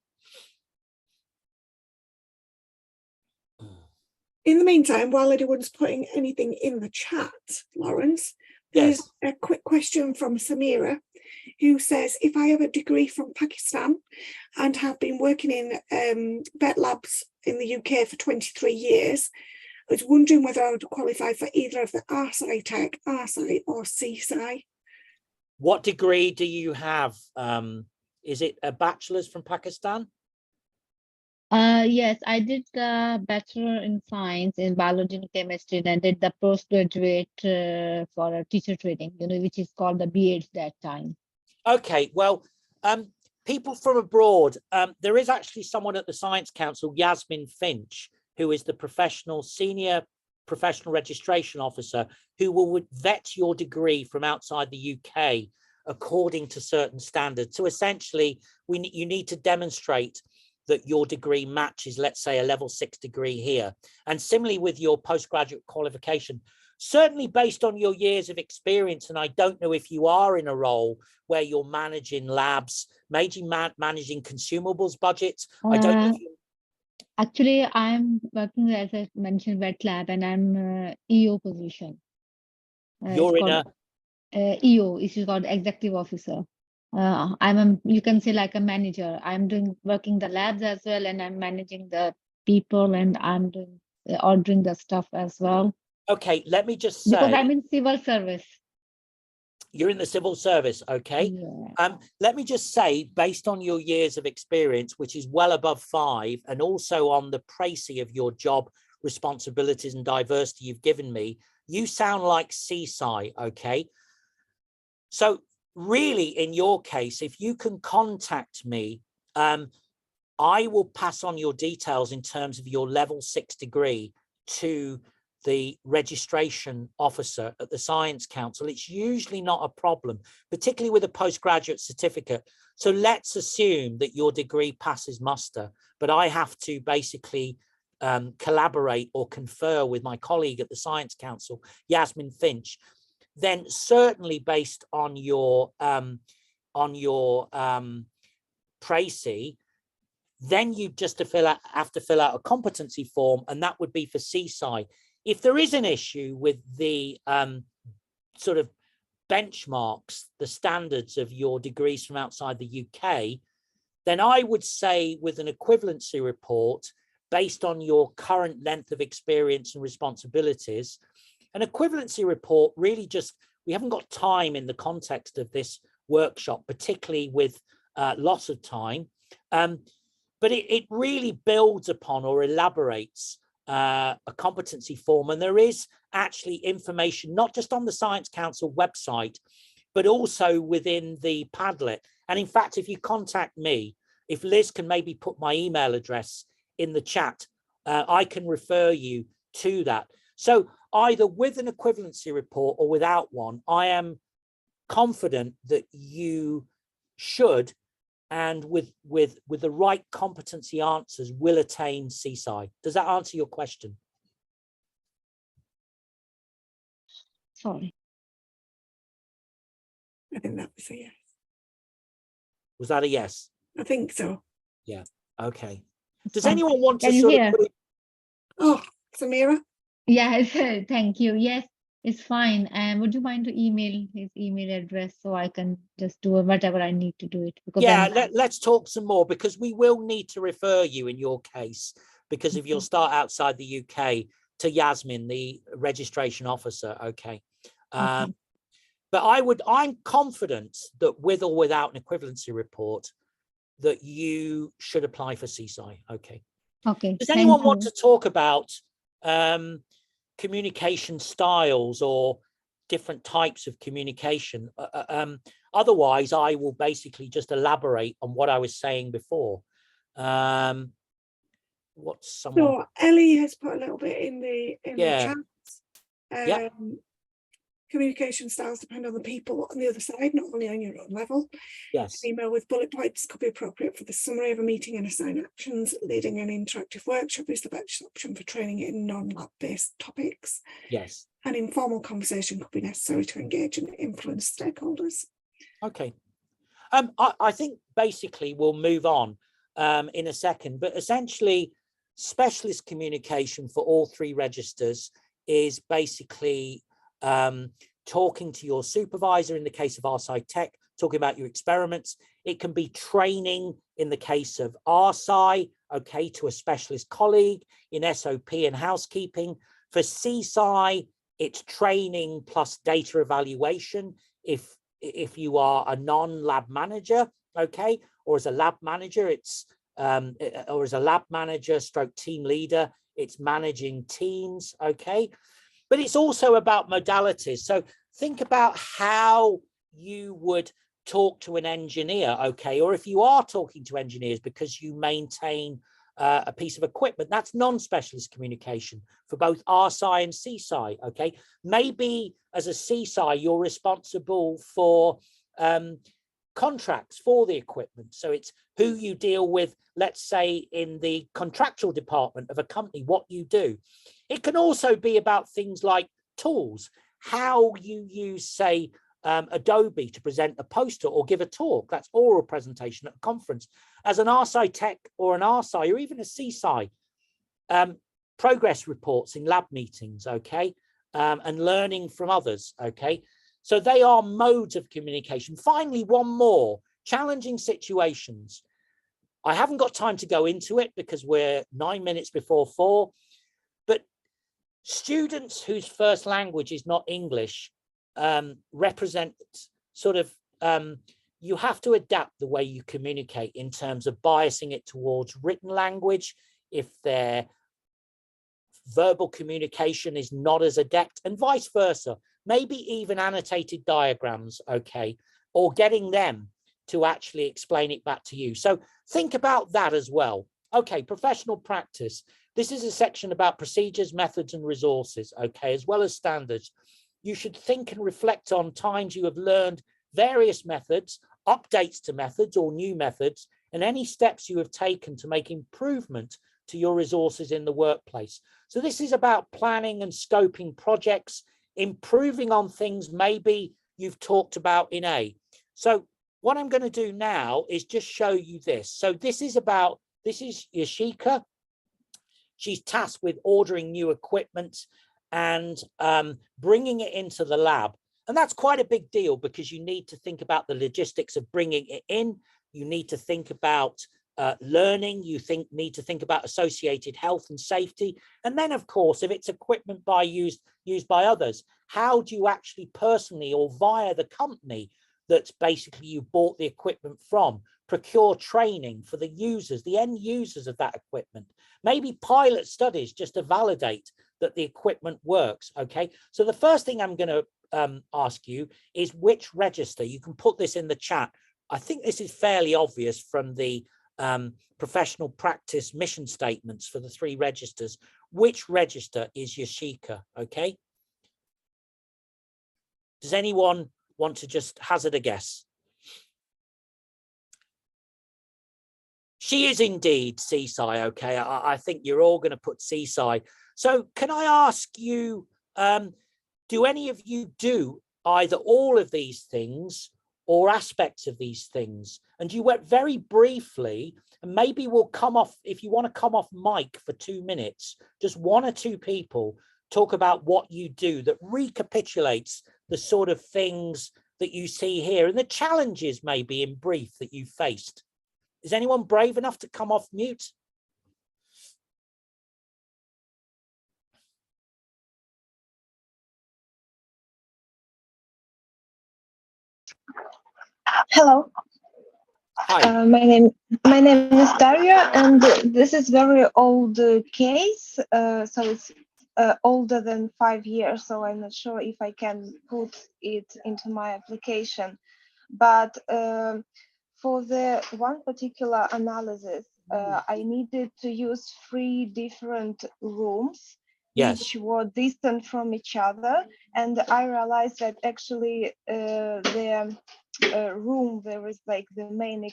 In the meantime, while anyone's putting anything in the chat, Lawrence, there's Yes. a quick question from Samira, who says, if I have a degree from Pakistan and have been working in vet labs in the UK for 23 years, I was wondering whether I would qualify for either of the RSI Tech, RSI or CSI. What degree do you have? Is it a bachelor's from Pakistan? Yes, I did the Bachelor in Science in Biology and Chemistry, and I did the postgraduate for a teacher training, which is called the BEds that time. Okay, well, people from abroad, there is actually someone at the Science Council, Yasmin Finch, who is the senior professional registration officer, who will vet your degree from outside the UK according to certain standards. So essentially, you need to demonstrate that your degree matches, let's say, a level 6 degree here. And similarly with your postgraduate qualification, certainly based on your years of experience, and I don't know if you are in a role where you're managing labs, managing consumables budgets. I don't know if you... Actually, I'm working, as I mentioned, vet lab, and I'm EO position. You're in a... EO, which is called executive officer. You can say like a manager. I'm working the labs as well, and I'm managing the people, and I'm doing ordering the stuff as well. Okay, let me just say, because I'm in civil service. You're in the civil service, okay? Yeah. Let me just say, based on your years of experience, which is well above 5, and also on the précis of your job responsibilities and diversity you've given me, you sound like CSI, okay? So really, in your case, if you can contact me, I will pass on your details in terms of your level 6 degree to the registration officer at the Science Council. It's usually not a problem, particularly with a postgraduate certificate. So let's assume that your degree passes muster, but I have to basically collaborate or confer with my colleague at the Science Council, Yasmin Finch. Then certainly based on your précis, then you just have to fill out a competency form, and that would be for CSI. If there is an issue with the sort of benchmarks, the standards of your degrees from outside the UK, then I would say with an equivalency report based on your current length of experience and responsibilities. An equivalency report really just, we haven't got time in the context of this workshop, particularly with lots of time, but it really builds upon or elaborates a competency form. And there is actually information, not just on the Science Council website, but also within the Padlet. And in fact, if you contact me, if Liz can maybe put my email address in the chat, I can refer you to that. So either with an equivalency report or without one, I am confident that you should, and with the right competency answers, will attain CSI. Does that answer your question? Sorry. I think that was a yes. Was that a yes? I think so. Yeah. Okay. Does anyone want to Can you sort hear? of put it... Oh, Samira? Yes, thank you. Yes, it's fine. And would you mind to email his email address so I can just do whatever I need to do it? Because Yeah, let's talk some more, because we will need to refer you in your case, because if you'll start outside the UK, to Yasmin, the registration officer. Okay. Okay. But I'm confident that with or without an equivalency report, that you should apply for CSI. Okay. Okay. Does anyone want you. to talk about communication styles or different types of communication? Otherwise, I will basically just elaborate on what I was saying before. What's someone? So Ellie has put a little bit in the Yeah. chat. Yeah. Communication styles depend on the people on the other side, not only on your own level. Yes. An email with bullet points could be appropriate for the summary of a meeting and assign actions. Leading an interactive workshop is the best option for training in non-lab based topics. Yes. An informal conversation could be necessary to engage and influence stakeholders. Okay. I think basically we'll move on in a second, but essentially specialist communication for all three registers is basically talking to your supervisor in the case of RSci Tech, talking about your experiments. It can be training in the case of RSci, okay, to a specialist colleague in SOP and housekeeping. For CSci, it's training plus data evaluation if you are a non-lab manager, okay, or as a lab manager, it's or as a lab manager stroke team leader, it's managing teams, okay. But it's also about modalities. So think about how you would talk to an engineer, okay, or if you are talking to engineers because you maintain a piece of equipment, that's non-specialist communication for both RSci and CSci, okay. Maybe as a CSci, you're responsible for contracts for the equipment. So it's who you deal with, let's say in the contractual department of a company, what you do. It can also be about things like tools, how you use, say, Adobe to present a poster or give a talk. That's oral presentation at a conference. As an RSci Tech or an RSci or even a CSci, progress reports in lab meetings, okay, and learning from others, okay. So they are modes of communication. Finally, one more, challenging situations. I haven't got time to go into it because we're 9 minutes before 4, but students whose first language is not English represent sort of, you have to adapt the way you communicate in terms of biasing it towards written language if their verbal communication is not as adept, and vice versa. Maybe even annotated diagrams, okay, or getting them to actually explain it back to you. So think about that as well. Okay, professional practice. This is a section about procedures, methods, and resources, okay, as well as standards. You should think and reflect on times you have learned various methods, updates to methods or new methods, and any steps you have taken to make improvement to your resources in the workplace. So this is about planning and scoping projects, improving on things maybe you've talked about in A. So what I'm going to do now is just show you this. So this is Yoshika. She's tasked with ordering new equipment and bringing it into the lab. And that's quite a big deal because you need to think about the logistics of bringing it in. You need to think about learning. You need to think about associated health and safety. And then, of course, if it's equipment used by others, how do you actually personally or via the company that's basically you bought the equipment from, procure training for the users, the end users of that equipment, maybe pilot studies just to validate that the equipment works, okay? So the first thing I'm going to ask you is which register. You can put this in the chat. I think this is fairly obvious from the professional practice mission statements for the 3 registers. Which register is Yoshika, okay? Does anyone want to just hazard a guess? She is indeed CSci, okay? I think you're all going to put CSci. So can I ask you, do any of you do either all of these things or aspects of these things? And you went very briefly, and maybe we'll come off, if you want to come off mic for 2 minutes, just 1 or 2 people talk about what you do that recapitulates the sort of things that you see here and the challenges maybe in brief that you faced. Is anyone brave enough to come off mute? Hello. Hi. My name is Daria, and this is very old case. So it's older than 5 years. So I'm not sure if I can put it into my application. But for the one particular analysis, I needed to use 3 different rooms Yes. which were distant from each other. And I realized that actually the room there is like the main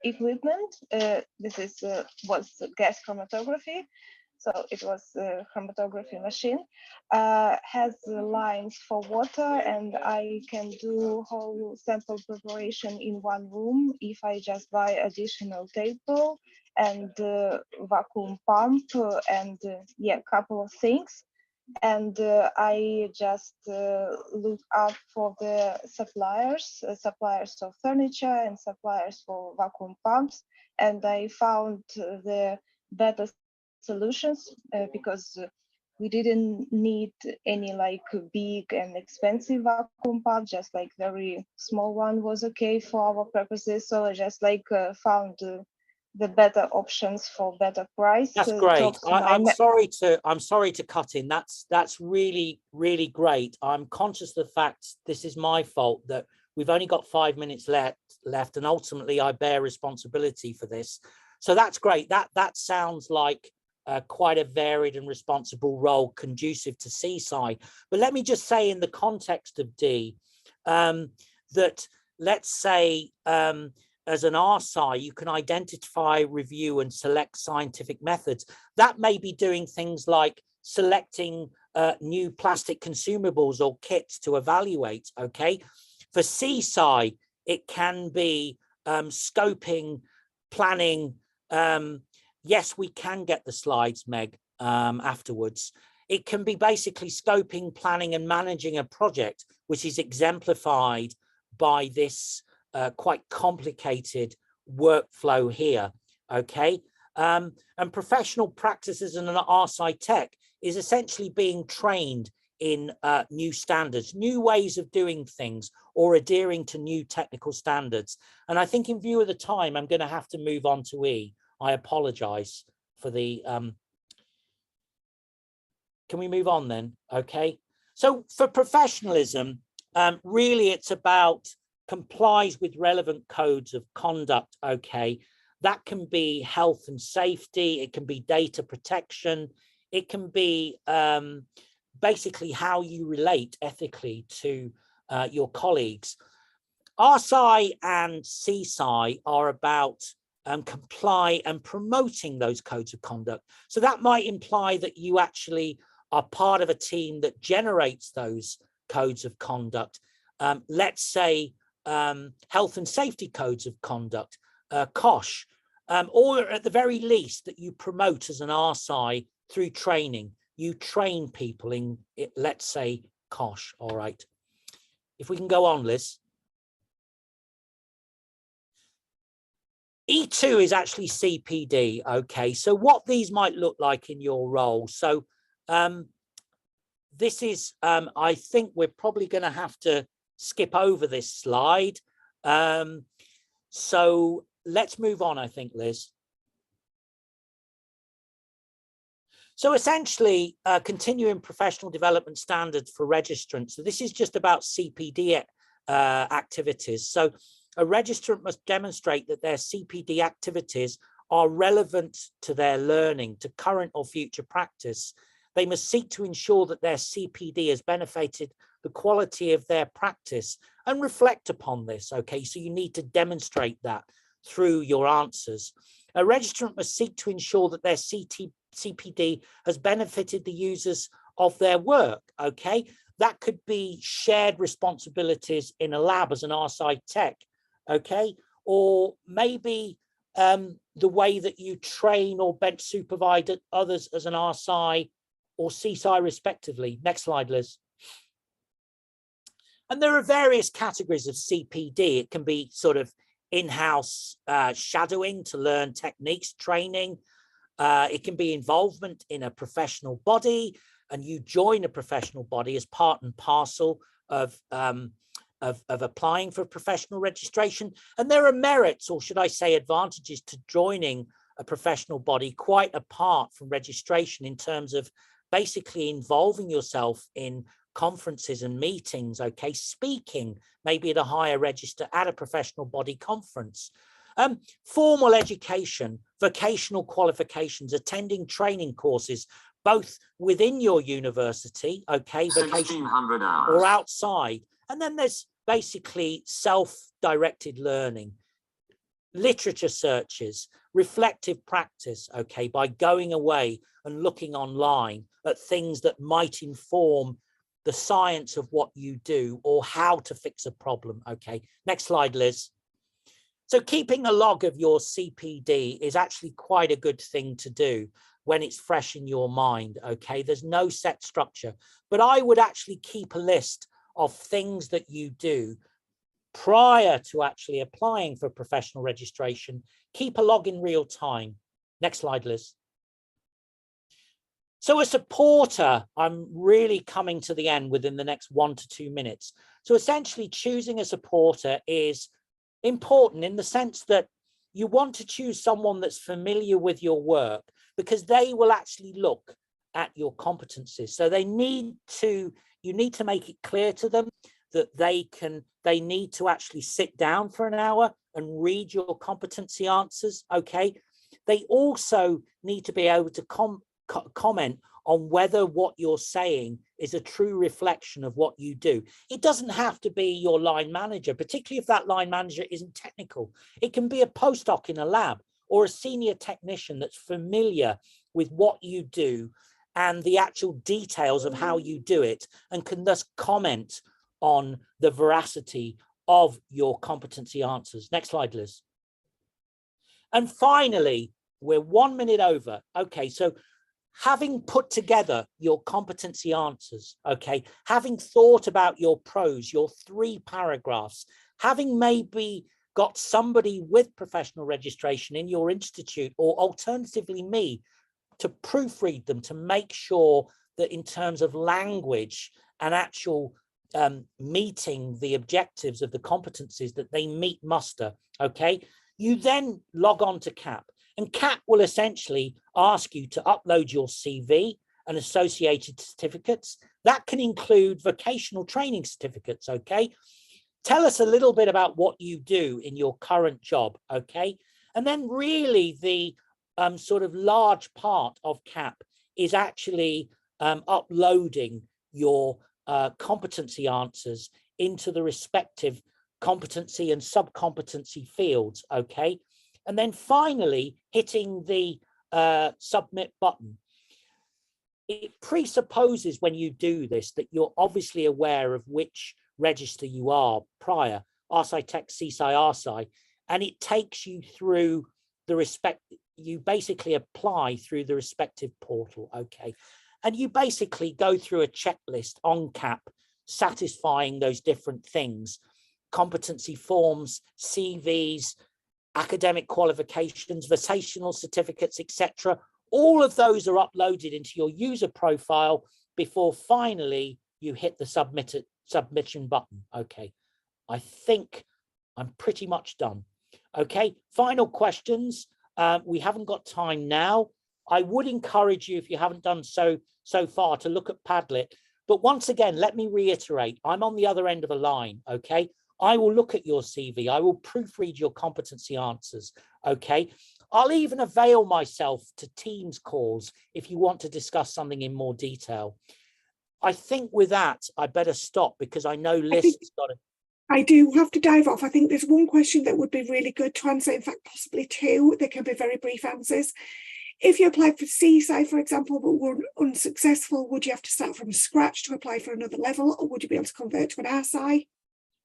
equipment. This is was gas chromatography. So it was a chromatography machine, has lines for water, and I can do whole sample preparation in one room if I just buy additional table and vacuum pump and yeah, couple of things. And I just look up for the suppliers of furniture and suppliers for vacuum pumps, and I found the better solutions because we didn't need any like big and expensive vacuum pump, just like very small one was okay for our purposes. So I just like found the better options for better price. That's great. I'm sorry to cut in. That's really, really great. I'm conscious of the fact this is my fault that we've only got 5 minutes left, and ultimately I bear responsibility for this. So that's great. That sounds like quite a varied and responsible role conducive to CSI. But let me just say, in the context of D, that let's say as an RSci, you can identify, review, and select scientific methods. That may be doing things like selecting new plastic consumables or kits to evaluate, okay? For CSI, it can be scoping, planning. Yes, we can get the slides, Meg, afterwards. It can be basically scoping, planning, and managing a project, which is exemplified by this quite complicated workflow here, okay? And professional practices in an RSci tech is essentially being trained in new standards, new ways of doing things, or adhering to new technical standards. And I think in view of the time, I'm going to have to move on to E. I apologize for the, can we move on then? Okay. So for professionalism, really it's about complies with relevant codes of conduct, okay? That can be health and safety, it can be data protection, it can be basically how you relate ethically to your colleagues. RSci and CSci are about comply and promoting those codes of conduct. So that might imply that you actually are part of a team that generates those codes of conduct. Let's say health and safety codes of conduct, COSH, or at the very least that you promote as an RSci through training. You train people in, let's say, COSH, all right. If we can go on, Liz. E2 is actually CPD, okay? So what these might look like in your role. So this is, I think we're probably going to have to skip over this slide. So let's move on, I think, Liz. So essentially, continuing professional development standards for registrants. So this is just about CPD activities. So a registrant must demonstrate that their CPD activities are relevant to their learning, to current or future practice. They must seek to ensure that their CPD has benefited the quality of their practice and reflect upon this, okay? So you need to demonstrate that through your answers. A registrant must seek to ensure that their CPD has benefited the users of their work, okay? That could be shared responsibilities in a lab as an RSci tech, okay? Or maybe the way that you train or bench supervise others as an RSci or CSci respectively. Next slide, Liz. And there are various categories of CPD. It can be sort of in-house shadowing to learn techniques, training. It can be involvement in a professional body, and you join a professional body as part and parcel of applying for professional registration. And there are merits, or should I say advantages, to joining a professional body quite apart from registration in terms of basically involving yourself in conferences and meetings, okay, speaking maybe at a higher register at a professional body conference. Formal education, vocational qualifications, attending training courses, both within your university, okay, vocation, 1600 hours. or outside. And then there's basically self-directed learning, literature searches, reflective practice, okay, by going away and looking online at things that might inform the science of what you do or how to fix a problem, okay. Next slide, Liz. So keeping a log of your CPD is actually quite a good thing to do when it's fresh in your mind, okay. There's no set structure, but I would actually keep a list of things that you do prior to actually applying for professional registration. Keep a log in real time. Next slide, Liz. So a supporter, I'm really coming to the end within the next 1 to 2 minutes. So essentially choosing a supporter is important in the sense that you want to choose someone that's familiar with your work, because they will actually look at your competencies. So you need to make it clear to them that they need to actually sit down for an hour and read your competency answers, okay? They also need to be able to comment on whether what you're saying is a true reflection of what you do. It doesn't have to be your line manager, particularly if that line manager isn't technical. It can be a postdoc in a lab or a senior technician that's familiar with what you do and the actual details of how you do it, and can thus comment on the veracity of your competency answers. Next slide, Liz. And finally, we're 1 minute over. Okay, so having put together your competency answers, okay, having thought about your prose, your 3 paragraphs, having maybe got somebody with professional registration in your institute, or alternatively me, to proofread them, to make sure that in terms of language and actual meeting the objectives of the competencies, that they meet muster, okay? You then log on to CAP, and CAP will essentially ask you to upload your CV and associated certificates. That can include vocational training certificates, okay? Tell us a little bit about what you do in your current job, okay? And then really the sort of large part of CAP is actually uploading your competency answers into the respective competency and sub-competency fields, okay? And then finally hitting the submit button. It presupposes when you do this that you're obviously aware of which register you are prior, RSci Tech, CSci, RSci, and it takes you through the you basically apply through the respective portal, okay? And you basically go through a checklist on CAP, satisfying those different things: competency forms, CVs, academic qualifications, vocational certificates, etc. All of those are uploaded into your user profile before finally you hit the submission button. Okay, I think I'm pretty much done. Okay, final questions. We haven't got time now. I would encourage you, if you haven't done so far, to look at Padlet. But once again, let me reiterate, I'm on the other end of a line, okay? I will look at your CV. I will proofread your competency answers, okay? I'll even avail myself to Teams calls if you want to discuss something in more detail. I think with that, I better stop because I know Liz has got it. I do have to dive off. I think there's one question that would be really good to answer. In fact, possibly 2. They can be very brief answers. If you applied for CSci, for example, but were unsuccessful, would you have to start from scratch to apply for another level, or would you be able to convert to an RSci?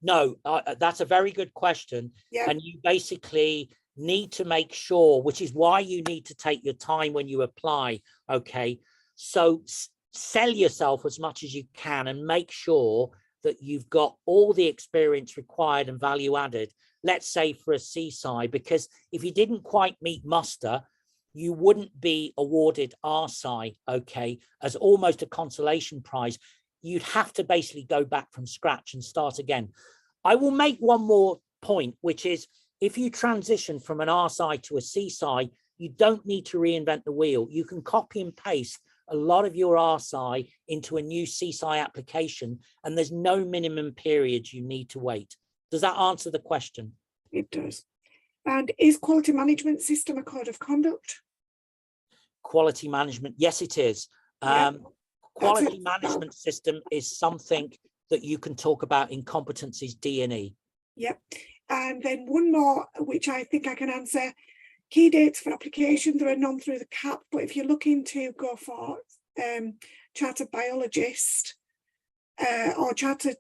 No, that's a very good question. Yeah. And you basically need to make sure, which is why you need to take your time when you apply, okay? So sell yourself as much as you can and make sure that you've got all the experience required and value added, let's say for a CSci, because if you didn't quite meet muster, you wouldn't be awarded RSci, okay, as almost a consolation prize. You'd have to basically go back from scratch and start again. I will make one more point, which is if you transition from an RSci to a CSci, you don't need to reinvent the wheel. You can copy and paste a lot of your RSci into a new CSci application, and there's no minimum period you need to wait. Does that answer the question? It does. And is quality management system a code of conduct? Quality management, yes, it is. Yeah, Quality it. management system is something that you can talk about in competencies D&E. Yep. And then one more, which I think I can answer. Key dates for application, there are none through the CAP, but if you're looking to go for chartered biologist or chartered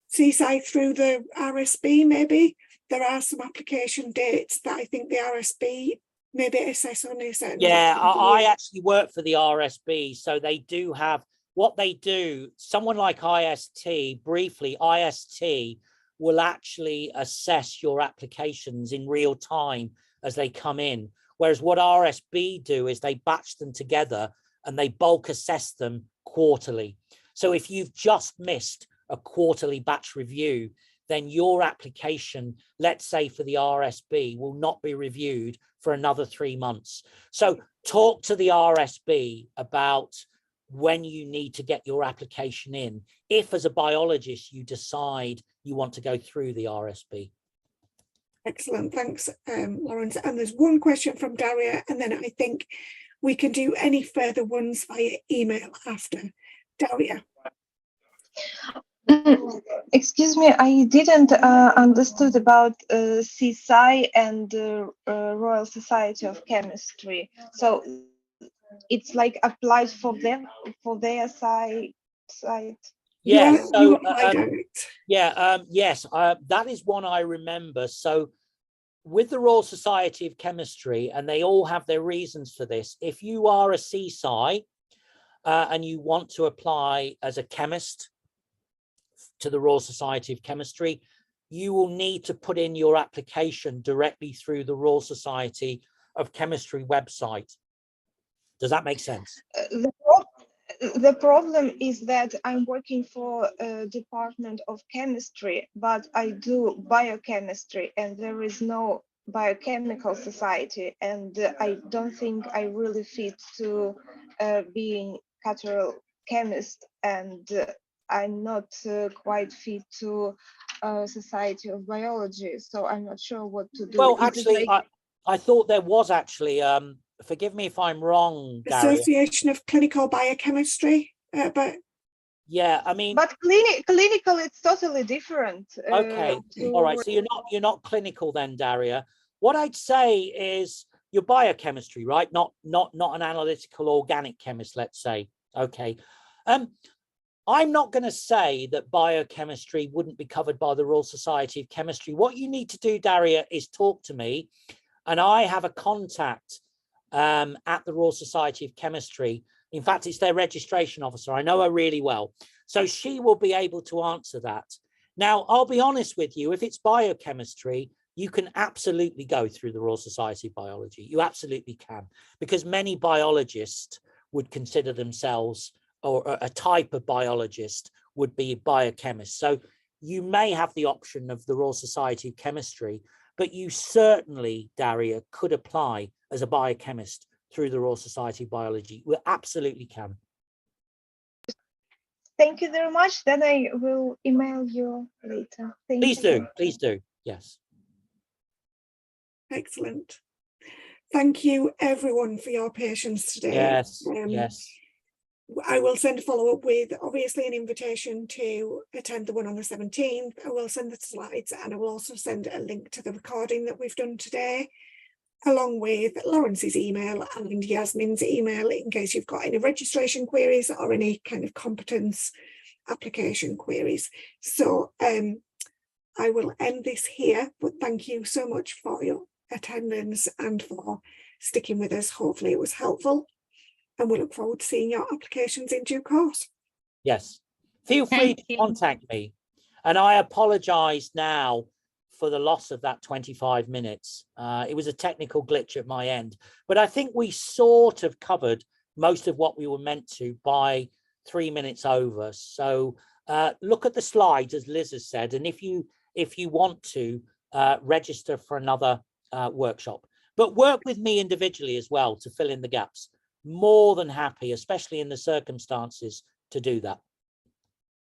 seaside through the RSB, maybe there are some application dates that I think the RSB maybe assess only a certain. Yeah, I actually work for the RSB, so they do have what they do. Someone like IST, briefly, IST will actually assess your applications in real time as they come in. Whereas what RSB do is they batch them together and they bulk assess them quarterly. So if you've just missed a quarterly batch review, then your application, let's say for the RSB, will not be reviewed for another 3 months. So talk to the RSB about when you need to get your application in, if as a biologist you decide you want to go through the RSB. Excellent, thanks, Lawrence. And there's one question from Daria, and then I think we can do any further ones via email after. Daria. Excuse me, I didn't understood about CSI and Royal Society of Chemistry. So it's like applied for them, for their site. Yeah, so yes, that is one I remember. So with the Royal Society of Chemistry, and they all have their reasons for this, if you are a CSI and you want to apply as a chemist to the Royal Society of Chemistry, you will need to put in your application directly through the Royal Society of Chemistry website. Does that make sense? The problem is that I'm working for a department of chemistry, but I do biochemistry and there is no biochemical society, and I don't think I really fit to being cultural chemist, and I'm not quite fit to Society of Biology, so I'm not sure what to do. Well, actually, I thought there was actually, forgive me if I'm wrong, Daria. Association of Clinical Biochemistry, but yeah, I mean, but clinical, it's totally different. Okay, all right. So you're not clinical then, Daria. What I'd say is you're biochemistry, right? Not an analytical organic chemist, let's say. Okay. I'm not going to say that biochemistry wouldn't be covered by the Royal Society of Chemistry. What you need to do, Daria, is talk to me, and I have a contact at the Royal Society of Chemistry. In fact, it's their registration officer. I know her really well. So she will be able to answer that. Now, I'll be honest with you, if it's biochemistry, you can absolutely go through the Royal Society of Biology. You absolutely can, because many biologists would consider themselves, or a type of biologist would be a biochemist. So you may have the option of the Royal Society of Chemistry, but you certainly, Daria, could apply as a biochemist through the Royal Society of Biology. We absolutely can. Thank you very much. Then I will email you later. Please do, please do. Yes. excellent. Thank you everyone for your patience today. Yes, yes. I will send a follow-up with obviously an invitation to attend the one on the 17th. I will send the slides, and I will also send a link to the recording that we've done today, along with Lawrence's email and Yasmin's email, in case you've got any registration queries or any kind of competence application queries. So I will end this here, but thank you so much for your attendance and for sticking with us. Hopefully it was helpful, and we look forward to seeing your applications in due course. Yes. Feel free to contact me. And I apologize now for the loss of that 25 minutes. It was a technical glitch at my end, but I think we sort of covered most of what we were meant to by 3 minutes over. So look at the slides, as Liz has said, and if you want to register for another workshop, but work with me individually as well to fill in the gaps. More than happy, especially in the circumstances, to do that.